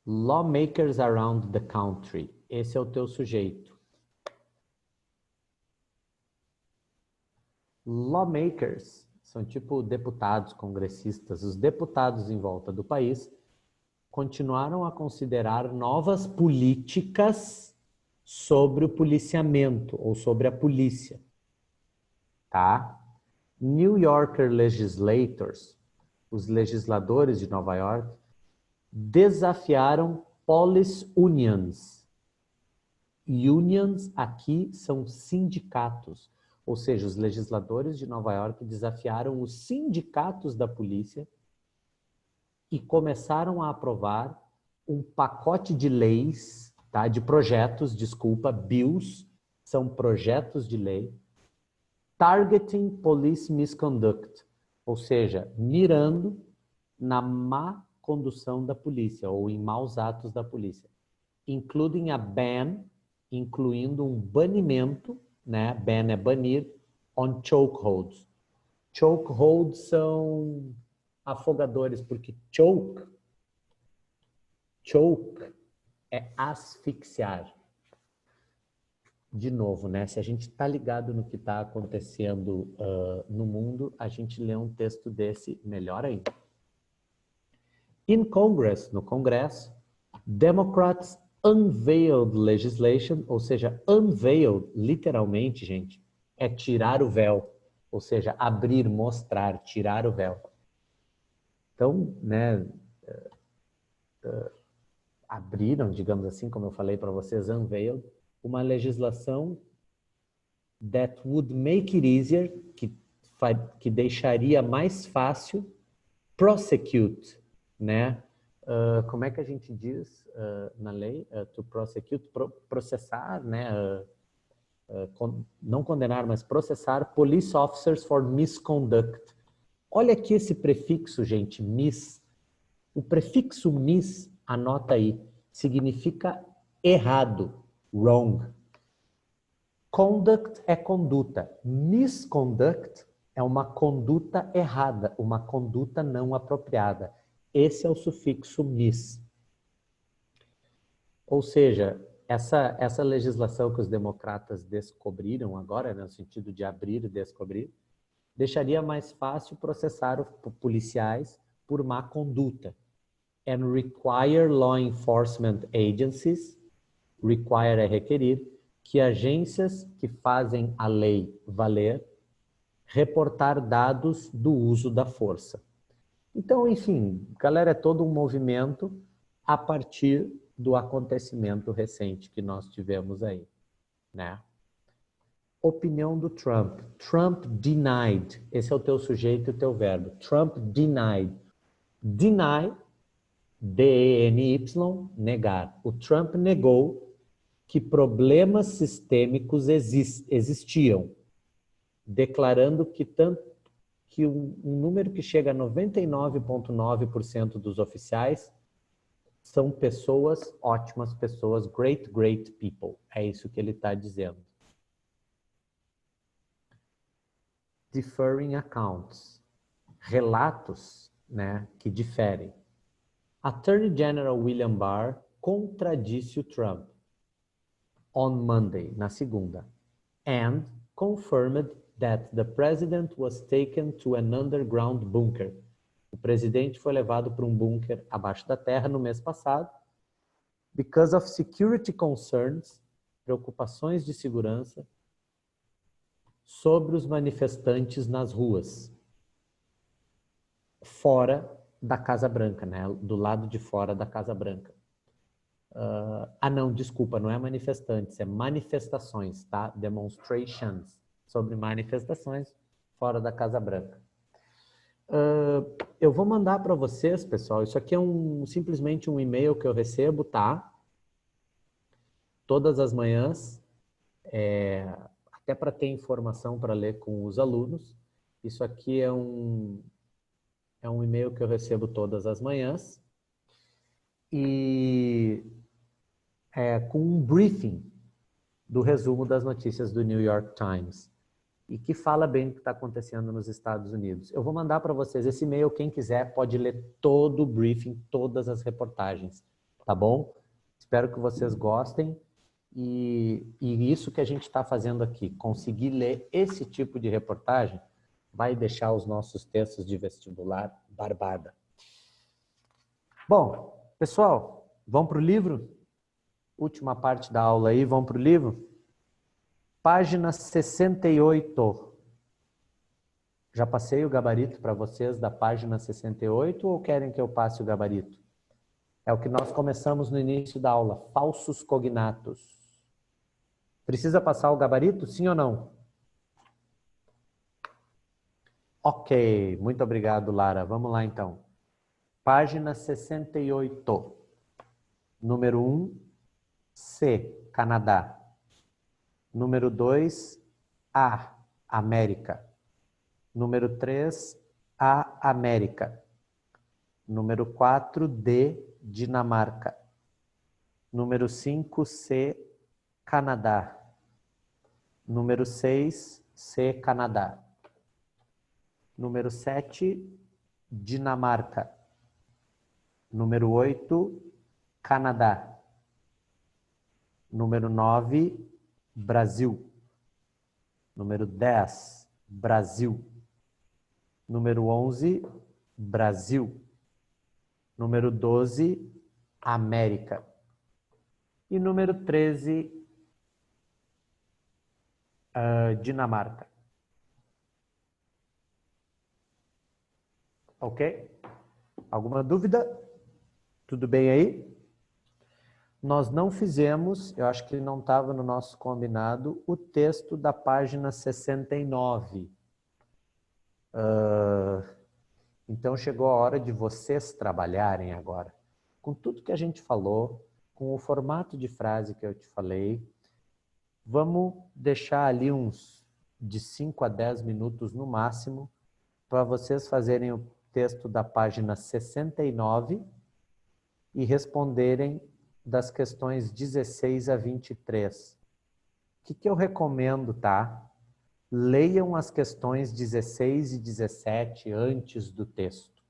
[SPEAKER 1] Lawmakers around the country. Esse é o teu sujeito. Lawmakers são tipo deputados, congressistas. Os deputados em volta do país continuaram a considerar novas políticas sobre o policiamento ou sobre a polícia, tá? New Yorker legislators, os legisladores de Nova York, desafiaram police unions. Unions aqui são sindicatos, ou seja, os legisladores de Nova York desafiaram os sindicatos da polícia e começaram a aprovar um pacote de leis, tá? De projetos, desculpa, bills, são projetos de lei, targeting police misconduct, ou seja, mirando na má condução da polícia ou em maus atos da polícia, including a ban, incluindo um banimento, né? Ban é banir, on chokeholds. Chokeholds são afogadores, porque choke é asfixiar. De novo, né? Se a gente está ligado no que está acontecendo no mundo, a gente lê um texto desse, melhor ainda. In Congress, no Congresso, Democrats unveiled legislation, ou seja, unveiled, literalmente, gente, é tirar o véu, ou seja, abrir, mostrar, tirar o véu. Então, né, abriram, digamos assim, como eu falei para vocês, unveiled, uma legislação that would make it easier, que deixaria mais fácil prosecute, né? Como é que a gente diz na lei? To prosecute, processar, né? Não condenar, mas processar police officers for misconduct. Olha aqui esse prefixo, gente, mis. O prefixo mis, anota aí, significa errado, wrong. Conduct é conduta. Misconduct é uma conduta errada, uma conduta não apropriada. Esse é o sufixo mis. Ou seja, essa legislação que os democratas descobriram agora, no sentido de abrir e descobrir, deixaria mais fácil processar os policiais por má conduta. And require law enforcement agencies, require é requerir, que agências que fazem a lei valer, reportar dados do uso da força. Então, enfim, galera, é todo um movimento a partir do acontecimento recente que nós tivemos aí, né? Opinião do Trump. Trump denied. Esse é o teu sujeito e o teu verbo. Trump denied. Deny, D-E-N-Y, negar. O Trump negou que problemas sistêmicos existiam, declarando que um número que chega a 99,9% dos oficiais são pessoas, ótimas pessoas, great people. É isso que ele está dizendo. Differing accounts. Relatos, né, que diferem. Attorney General William Barr contradisse o Trump on Monday, na segunda, and confirmed that the president was taken to an underground bunker. O presidente foi levado para um bunker abaixo da terra no mês passado, because of security concerns, preocupações de segurança, sobre os manifestantes nas ruas, fora da Casa Branca, né? Do lado de fora da Casa Branca. Não, desculpa, não é manifestantes, é manifestações, tá? Demonstrations, sobre manifestações fora da Casa Branca. Eu vou mandar para vocês, pessoal, isso aqui é simplesmente um e-mail que eu recebo, tá? Todas as manhãs, até para ter informação para ler com os alunos. Isso aqui é um e-mail que eu recebo todas as manhãs e com um briefing do resumo das notícias do New York Times e que fala bem do que está acontecendo nos Estados Unidos. Eu vou mandar para vocês esse e-mail, quem quiser pode ler todo o briefing, todas as reportagens, tá bom? Espero que vocês gostem e isso que a gente está fazendo aqui, conseguir ler esse tipo de reportagem, vai deixar os nossos textos de vestibular barbada. Bom, pessoal, vamos para o livro? Última parte da aula aí, vamos para o livro? Página 68. Já passei o gabarito para vocês da página 68 ou querem que eu passe o gabarito? É o que nós começamos no início da aula, falsos cognatos. Precisa passar o gabarito, sim ou não? Ok, muito obrigado, Lara. Vamos lá, então. Página 68. Número 1, C, Canadá. Número 2, A, América. Número 3, A, América. Número 4, D, Dinamarca. Número 5, C, Canadá. Número 6, C, Canadá. Número 7, Dinamarca. Número 8, Canadá. Número 9, Brasil. Número 10, Brasil. Número 11, Brasil. Número 12, América. E número 13, Dinamarca. Ok? Alguma dúvida? Tudo bem aí? Nós não fizemos, eu acho que não estava no nosso combinado, o texto da página 69. Então chegou a hora de vocês trabalharem agora. Com tudo que a gente falou, com o formato de frase que eu te falei, vamos deixar ali uns de 5 a 10 minutos no máximo para vocês fazerem o texto da página 69 e responderem das questões 16 a 23. O que eu recomendo, tá? Leiam as questões 16 e 17 antes do texto.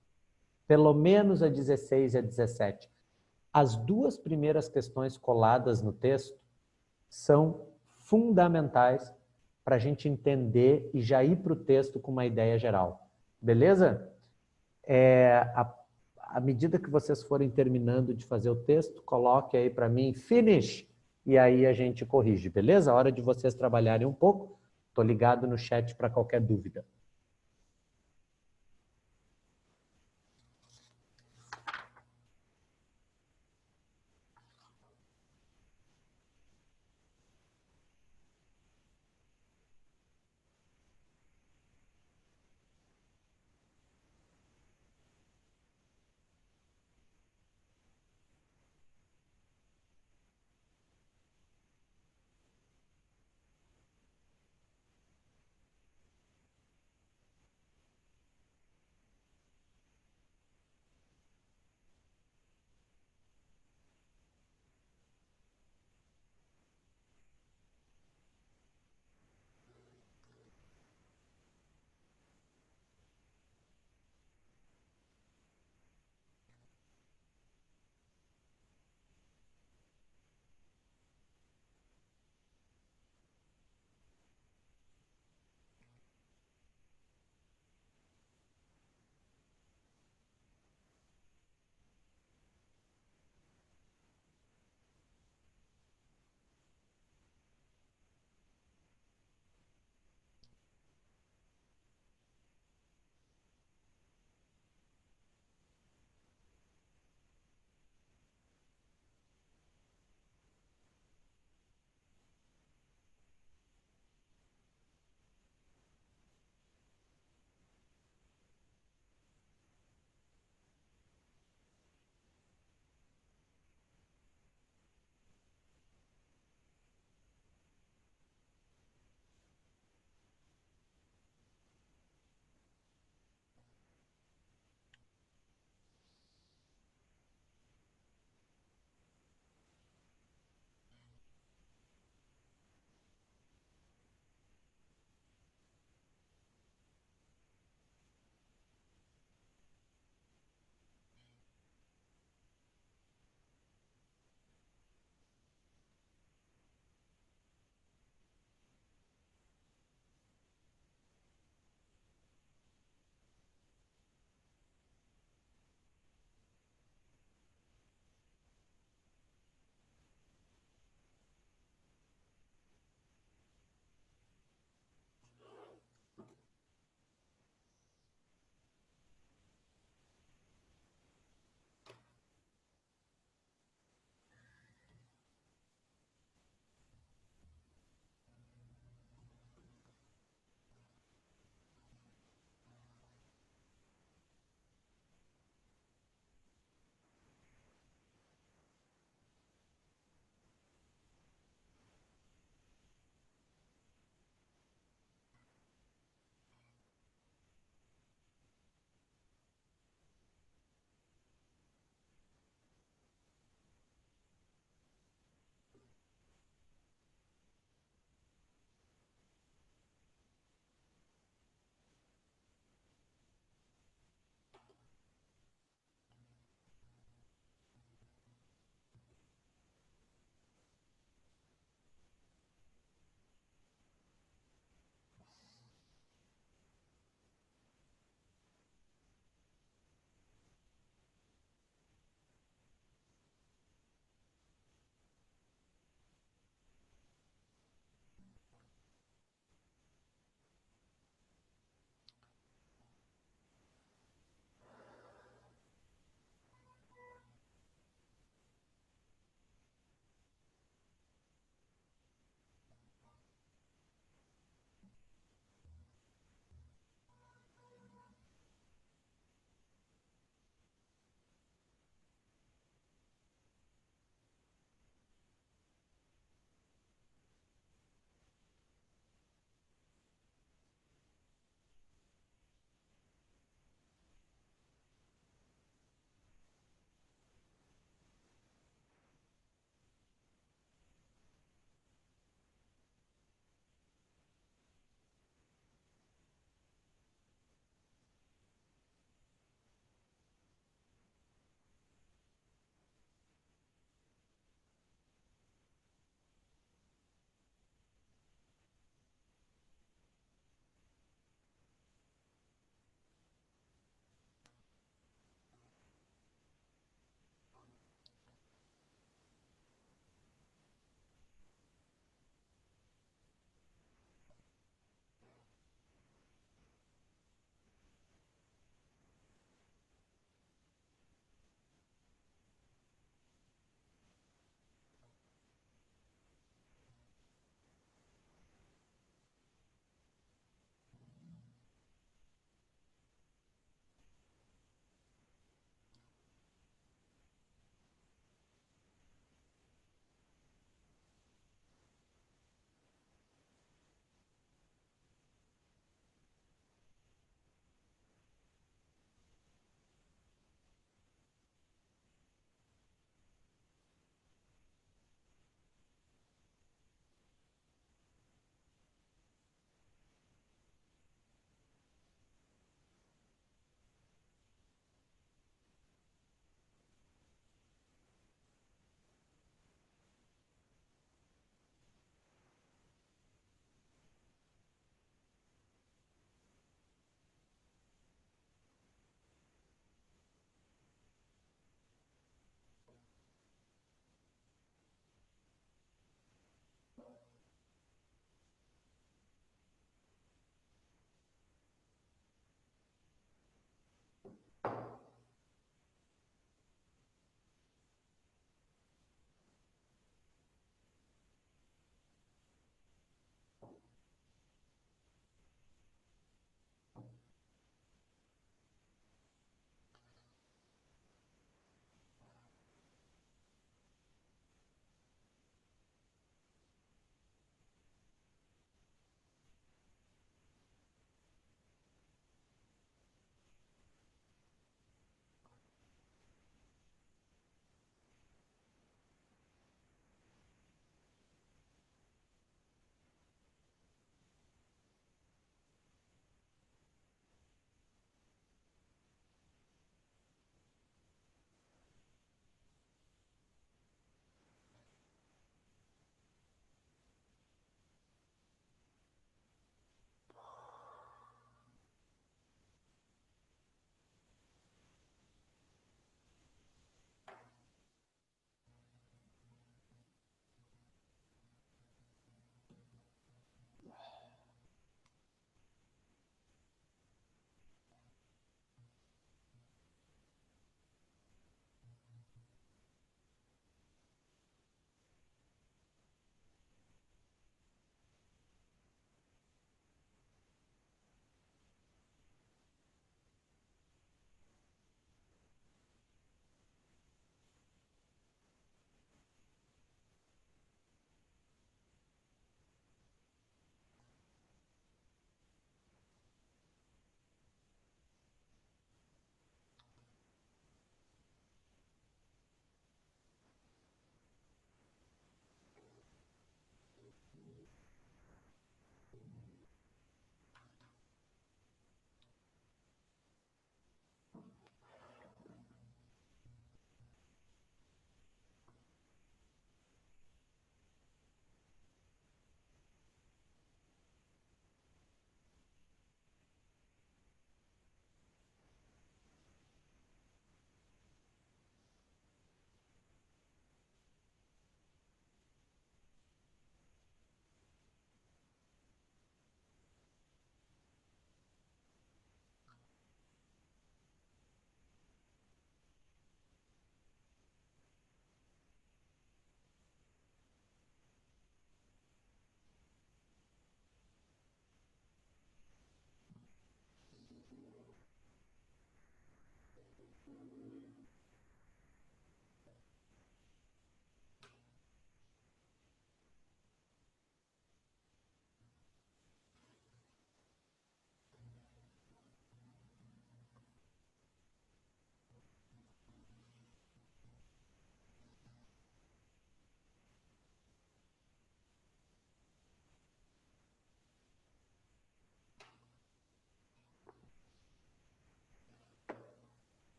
[SPEAKER 1] Pelo menos a 16 e a 17. As duas primeiras questões coladas no texto são fundamentais para a gente entender e já ir para o texto com uma ideia geral. Beleza? À medida que vocês forem terminando de fazer o texto, coloque aí para mim, finish, e aí a gente corrige, beleza? A hora de vocês trabalharem um pouco, estou ligado no chat para qualquer dúvida.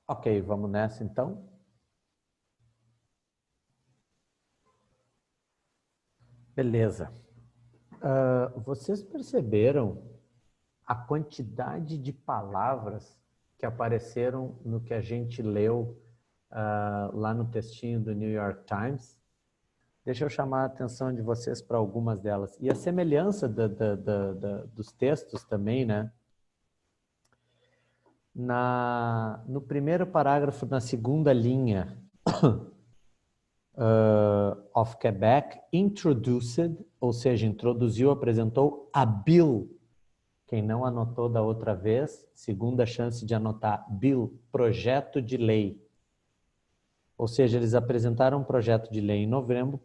[SPEAKER 1] Ok, vamos nessa então. Beleza. Vocês perceberam a quantidade de palavras que apareceram no que a gente leu lá no textinho do New York Times? Deixa eu chamar a atenção de vocês para algumas delas. E a semelhança dos textos também, né? No primeiro parágrafo, na segunda linha, of Quebec, introduced, ou seja, introduziu, apresentou a bill. Quem não anotou da outra vez, segunda chance de anotar, bill, projeto de lei. Ou seja, eles apresentaram um projeto de lei em novembro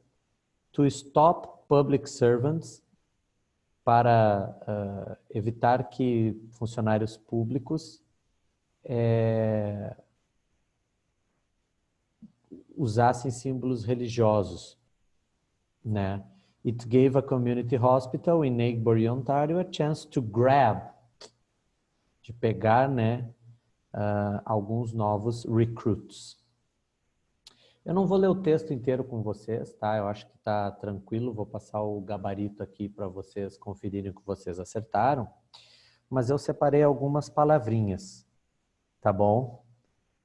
[SPEAKER 1] to stop public servants, para evitar que funcionários públicos usassem símbolos religiosos, né? It gave a community hospital in Egbury, Ontario, a chance to grab, de pegar, né, alguns novos recruits. Eu não vou ler o texto inteiro com vocês, tá? Eu acho que tá tranquilo, vou passar o gabarito aqui para vocês conferirem o que vocês acertaram, mas eu separei algumas palavrinhas, tá bom?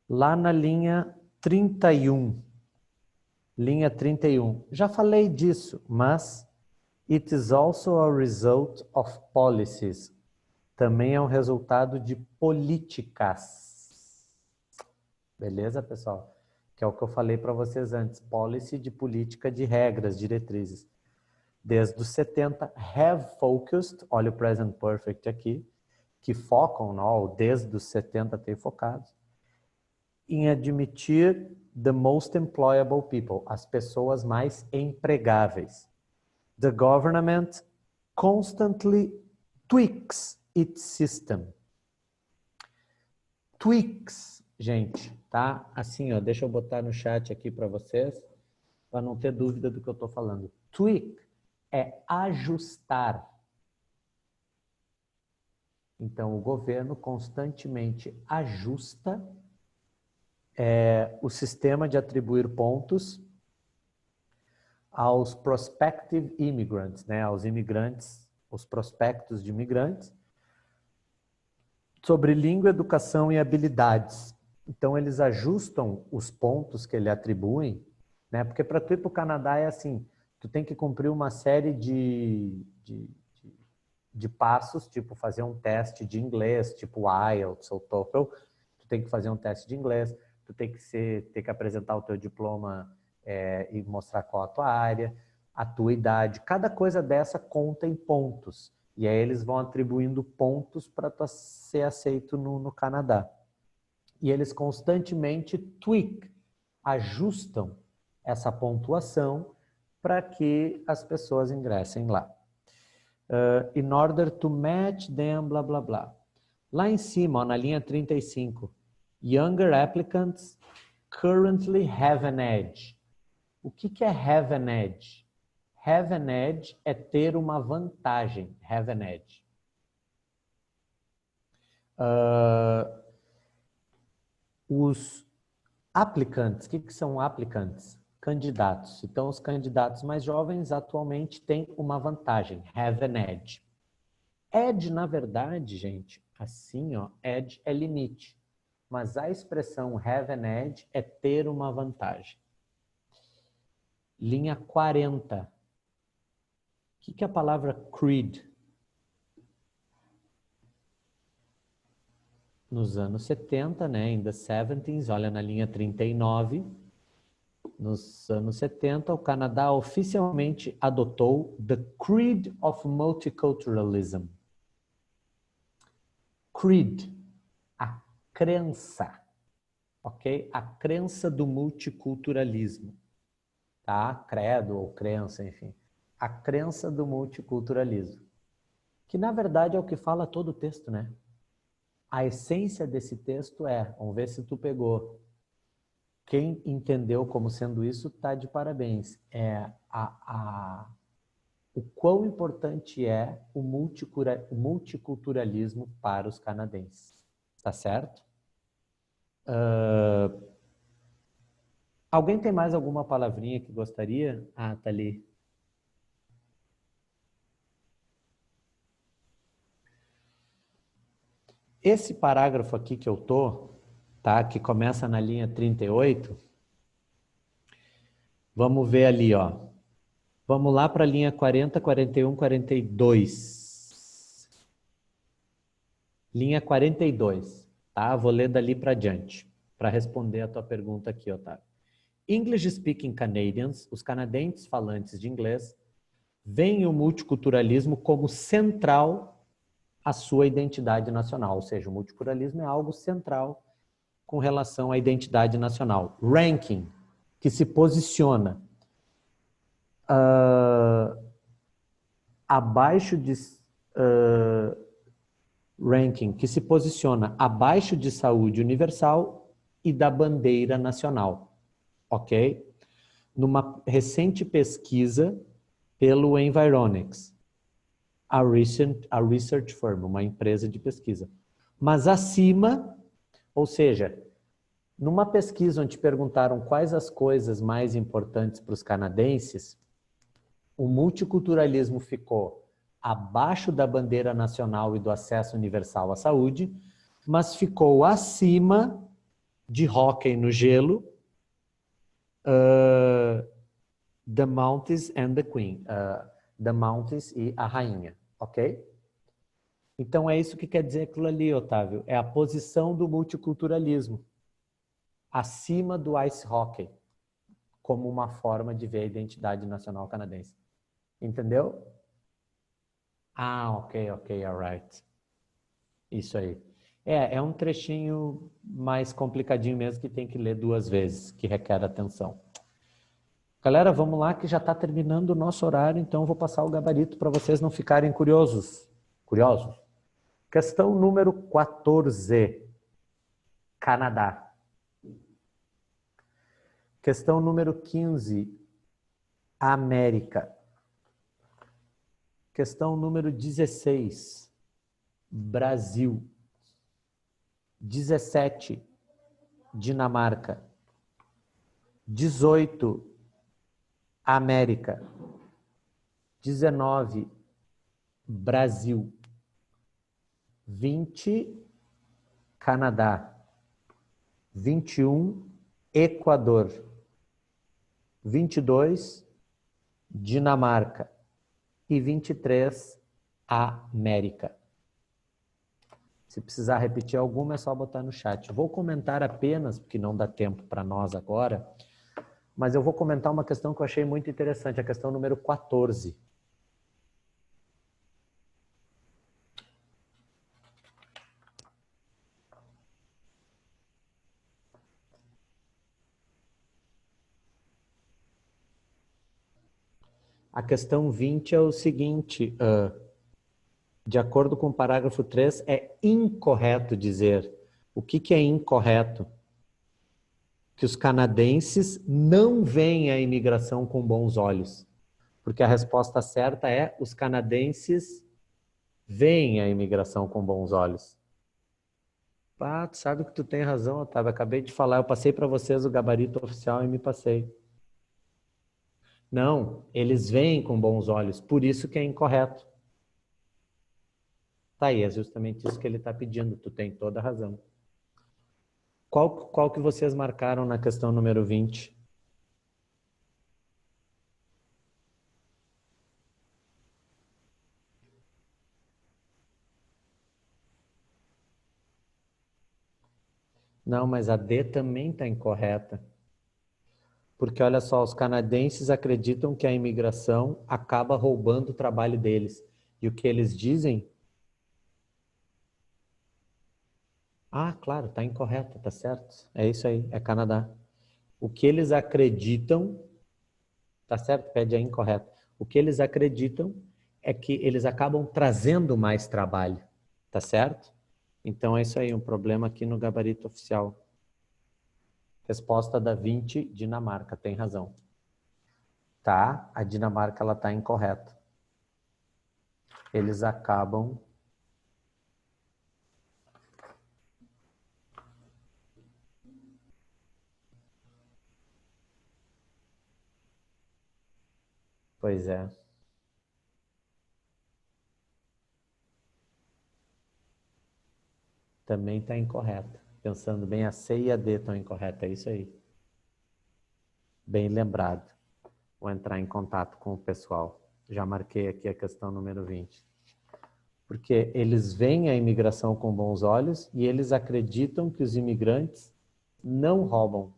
[SPEAKER 1] Lá na linha 31, já falei disso, mas it is also a result of policies. Também é um resultado de políticas. Beleza, pessoal? Que é o que eu falei para vocês antes. Policy de política de regras, diretrizes. Desde os 70, have focused, olha o present perfect aqui, que focam, não, desde os 70 tem focado, em admitir the most employable people, as pessoas mais empregáveis. The government constantly tweaks its system. Tweaks, gente, tá? Assim, ó, deixa eu botar no chat aqui para vocês, para não ter dúvida do que eu estou falando. Tweak é ajustar. Então, o governo constantemente ajusta o sistema de atribuir pontos aos prospective immigrants, né, aos imigrantes, os prospectos de imigrantes, sobre língua, educação e habilidades. Então, eles ajustam os pontos que ele atribuem, né, porque para tu ir para o Canadá é assim, tu tem que cumprir uma série de passos, tipo fazer um teste de inglês, tipo IELTS ou TOEFL, tu tem que fazer um teste de inglês, tu tem que apresentar o teu diploma e mostrar qual a tua área, a tua idade, cada coisa dessa conta em pontos, e aí eles vão atribuindo pontos para tu ser aceito no Canadá. E eles constantemente ajustam essa pontuação para que as pessoas ingressem lá. In order to match them, blá, blá, blá. Lá em cima, ó, na linha 35, younger applicants currently have an edge. O que é have an edge? Have an edge é ter uma vantagem. Have an edge. Os applicants, o que são applicants? Candidatos. Então, os candidatos mais jovens atualmente têm uma vantagem. Have an edge. Edge, na verdade, gente, assim, ó, edge é limite. Mas a expressão have an edge é ter uma vantagem. Linha 40. O que é a palavra creed? Nos anos 70, né, in the 70s, olha na linha 39, nos anos 70, o Canadá oficialmente adotou the Creed of Multiculturalism. Creed, a crença, ok? A crença do multiculturalismo, tá? Credo ou crença, enfim. A crença do multiculturalismo, que na verdade é o que fala todo o texto, né? A essência desse texto vamos ver se tu pegou. Quem entendeu como sendo isso está de parabéns. O quão importante é o multiculturalismo para os canadenses. Tá certo? Alguém tem mais alguma palavrinha que gostaria? Ah, tá ali. Esse parágrafo aqui que eu tô, tá? Que começa na linha 38. Vamos ver ali, ó. Vamos lá para a linha 40, 41, 42. Linha 42, tá? Vou ler dali para diante, para responder a tua pergunta aqui, Otávio. English speaking Canadians, os canadenses falantes de inglês, veem o multiculturalismo como central à sua identidade nacional, ou seja, o multiculturalismo é algo central com relação à identidade nacional. Ranking, que se posiciona abaixo de ranking que se posiciona abaixo de saúde universal e da bandeira nacional, ok? Numa recente pesquisa pelo Environics, a research firm, uma empresa de pesquisa. Mas acima, ou seja, numa pesquisa onde perguntaram quais as coisas mais importantes para os canadenses, o multiculturalismo ficou abaixo da bandeira nacional e do acesso universal à saúde, mas ficou acima de hóquei no gelo, The Mounties and the Queen, The Mounties e a rainha, ok? Então é isso que quer dizer aquilo ali, Otávio, é a posição do multiculturalismo acima do ice hockey, como uma forma de ver a identidade nacional canadense. Entendeu? Ah, ok, alright. Isso aí. É um trechinho mais complicadinho mesmo que tem que ler duas vezes, que requer atenção. Galera, vamos lá que já está terminando o nosso horário, então eu vou passar o gabarito para vocês não ficarem curiosos. Curiosos? Questão número 14, Canadá. Questão número 15, América. Questão número 16, Brasil. 17, Dinamarca. 18, América. 19, Brasil. 20, Canadá. 21, Equador. 22, Dinamarca. E 23, América. Se precisar repetir alguma, é só botar no chat. Vou comentar apenas, porque não dá tempo para nós agora, mas eu vou comentar uma questão que eu achei muito interessante, a questão número 14. A questão 20 é o seguinte, de acordo com o parágrafo 3, é incorreto dizer. O que é incorreto? Que os canadenses não veem a imigração com bons olhos. Porque a resposta certa é: os canadenses veem a imigração com bons olhos. Ah, tu sabe que tu tem razão, Otávio. Acabei de falar, eu passei para vocês o gabarito oficial e me passei. Não, eles veem com bons olhos, por isso que é incorreto. Tá aí, é justamente isso que ele está pedindo, tu tem toda a razão. Qual que vocês marcaram na questão número 20? Não, mas a D também está incorreta. Porque olha só, os canadenses acreditam que a imigração acaba roubando o trabalho deles. E o que eles dizem? Ah, claro, está incorreto, tá certo. É isso aí, é Canadá. O que eles acreditam, tá certo? Pede a incorreto. O que eles acreditam é que eles acabam trazendo mais trabalho, tá certo? Então é isso aí, um problema aqui no gabarito oficial. Resposta da 20, Dinamarca, tem razão. Tá, a Dinamarca ela tá incorreta. Eles acabam Pois é. Também está incorreta. Pensando bem, a C e a D estão incorretas, é isso aí. Bem lembrado. Vou entrar em contato com o pessoal. Já marquei aqui a questão número 20. Porque eles veem a imigração com bons olhos e eles acreditam que os imigrantes não roubam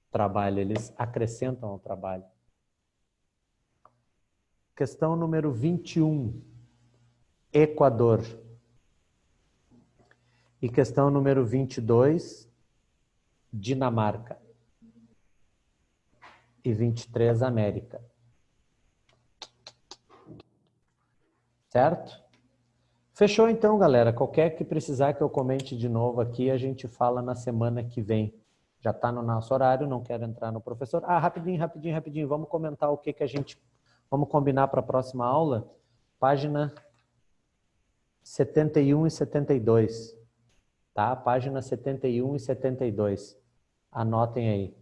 [SPEAKER 1] trabalho, eles acrescentam ao trabalho. Questão número 21, Equador. E questão número 22, Dinamarca. E 23, América. Certo? Fechou então, galera. Qualquer que precisar que eu comente de novo aqui, a gente fala na semana que vem. Já está no nosso horário, não quero entrar no professor. Ah, rapidinho. Vamos comentar o que a gente... Vamos combinar para a próxima aula? Página 71 e 72. Tá? Página 71 e 72. Anotem aí.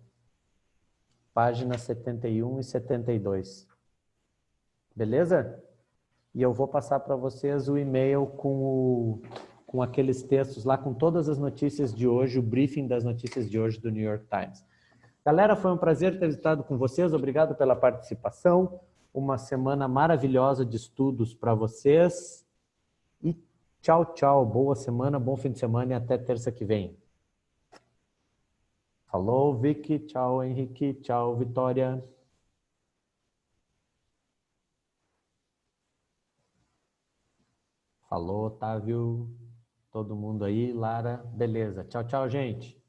[SPEAKER 1] Página 71 e 72. Beleza? E eu vou passar para vocês o e-mail com aqueles textos lá, com todas as notícias de hoje, o briefing das notícias de hoje do New York Times. Galera, foi um prazer ter estado com vocês, obrigado pela participação, uma semana maravilhosa de estudos para vocês e tchau, boa semana, bom fim de semana e até terça que vem. Falou, Vicky, tchau, Henrique, tchau, Vitória. Falou, Otávio, todo mundo aí, Lara, beleza. Tchau, gente.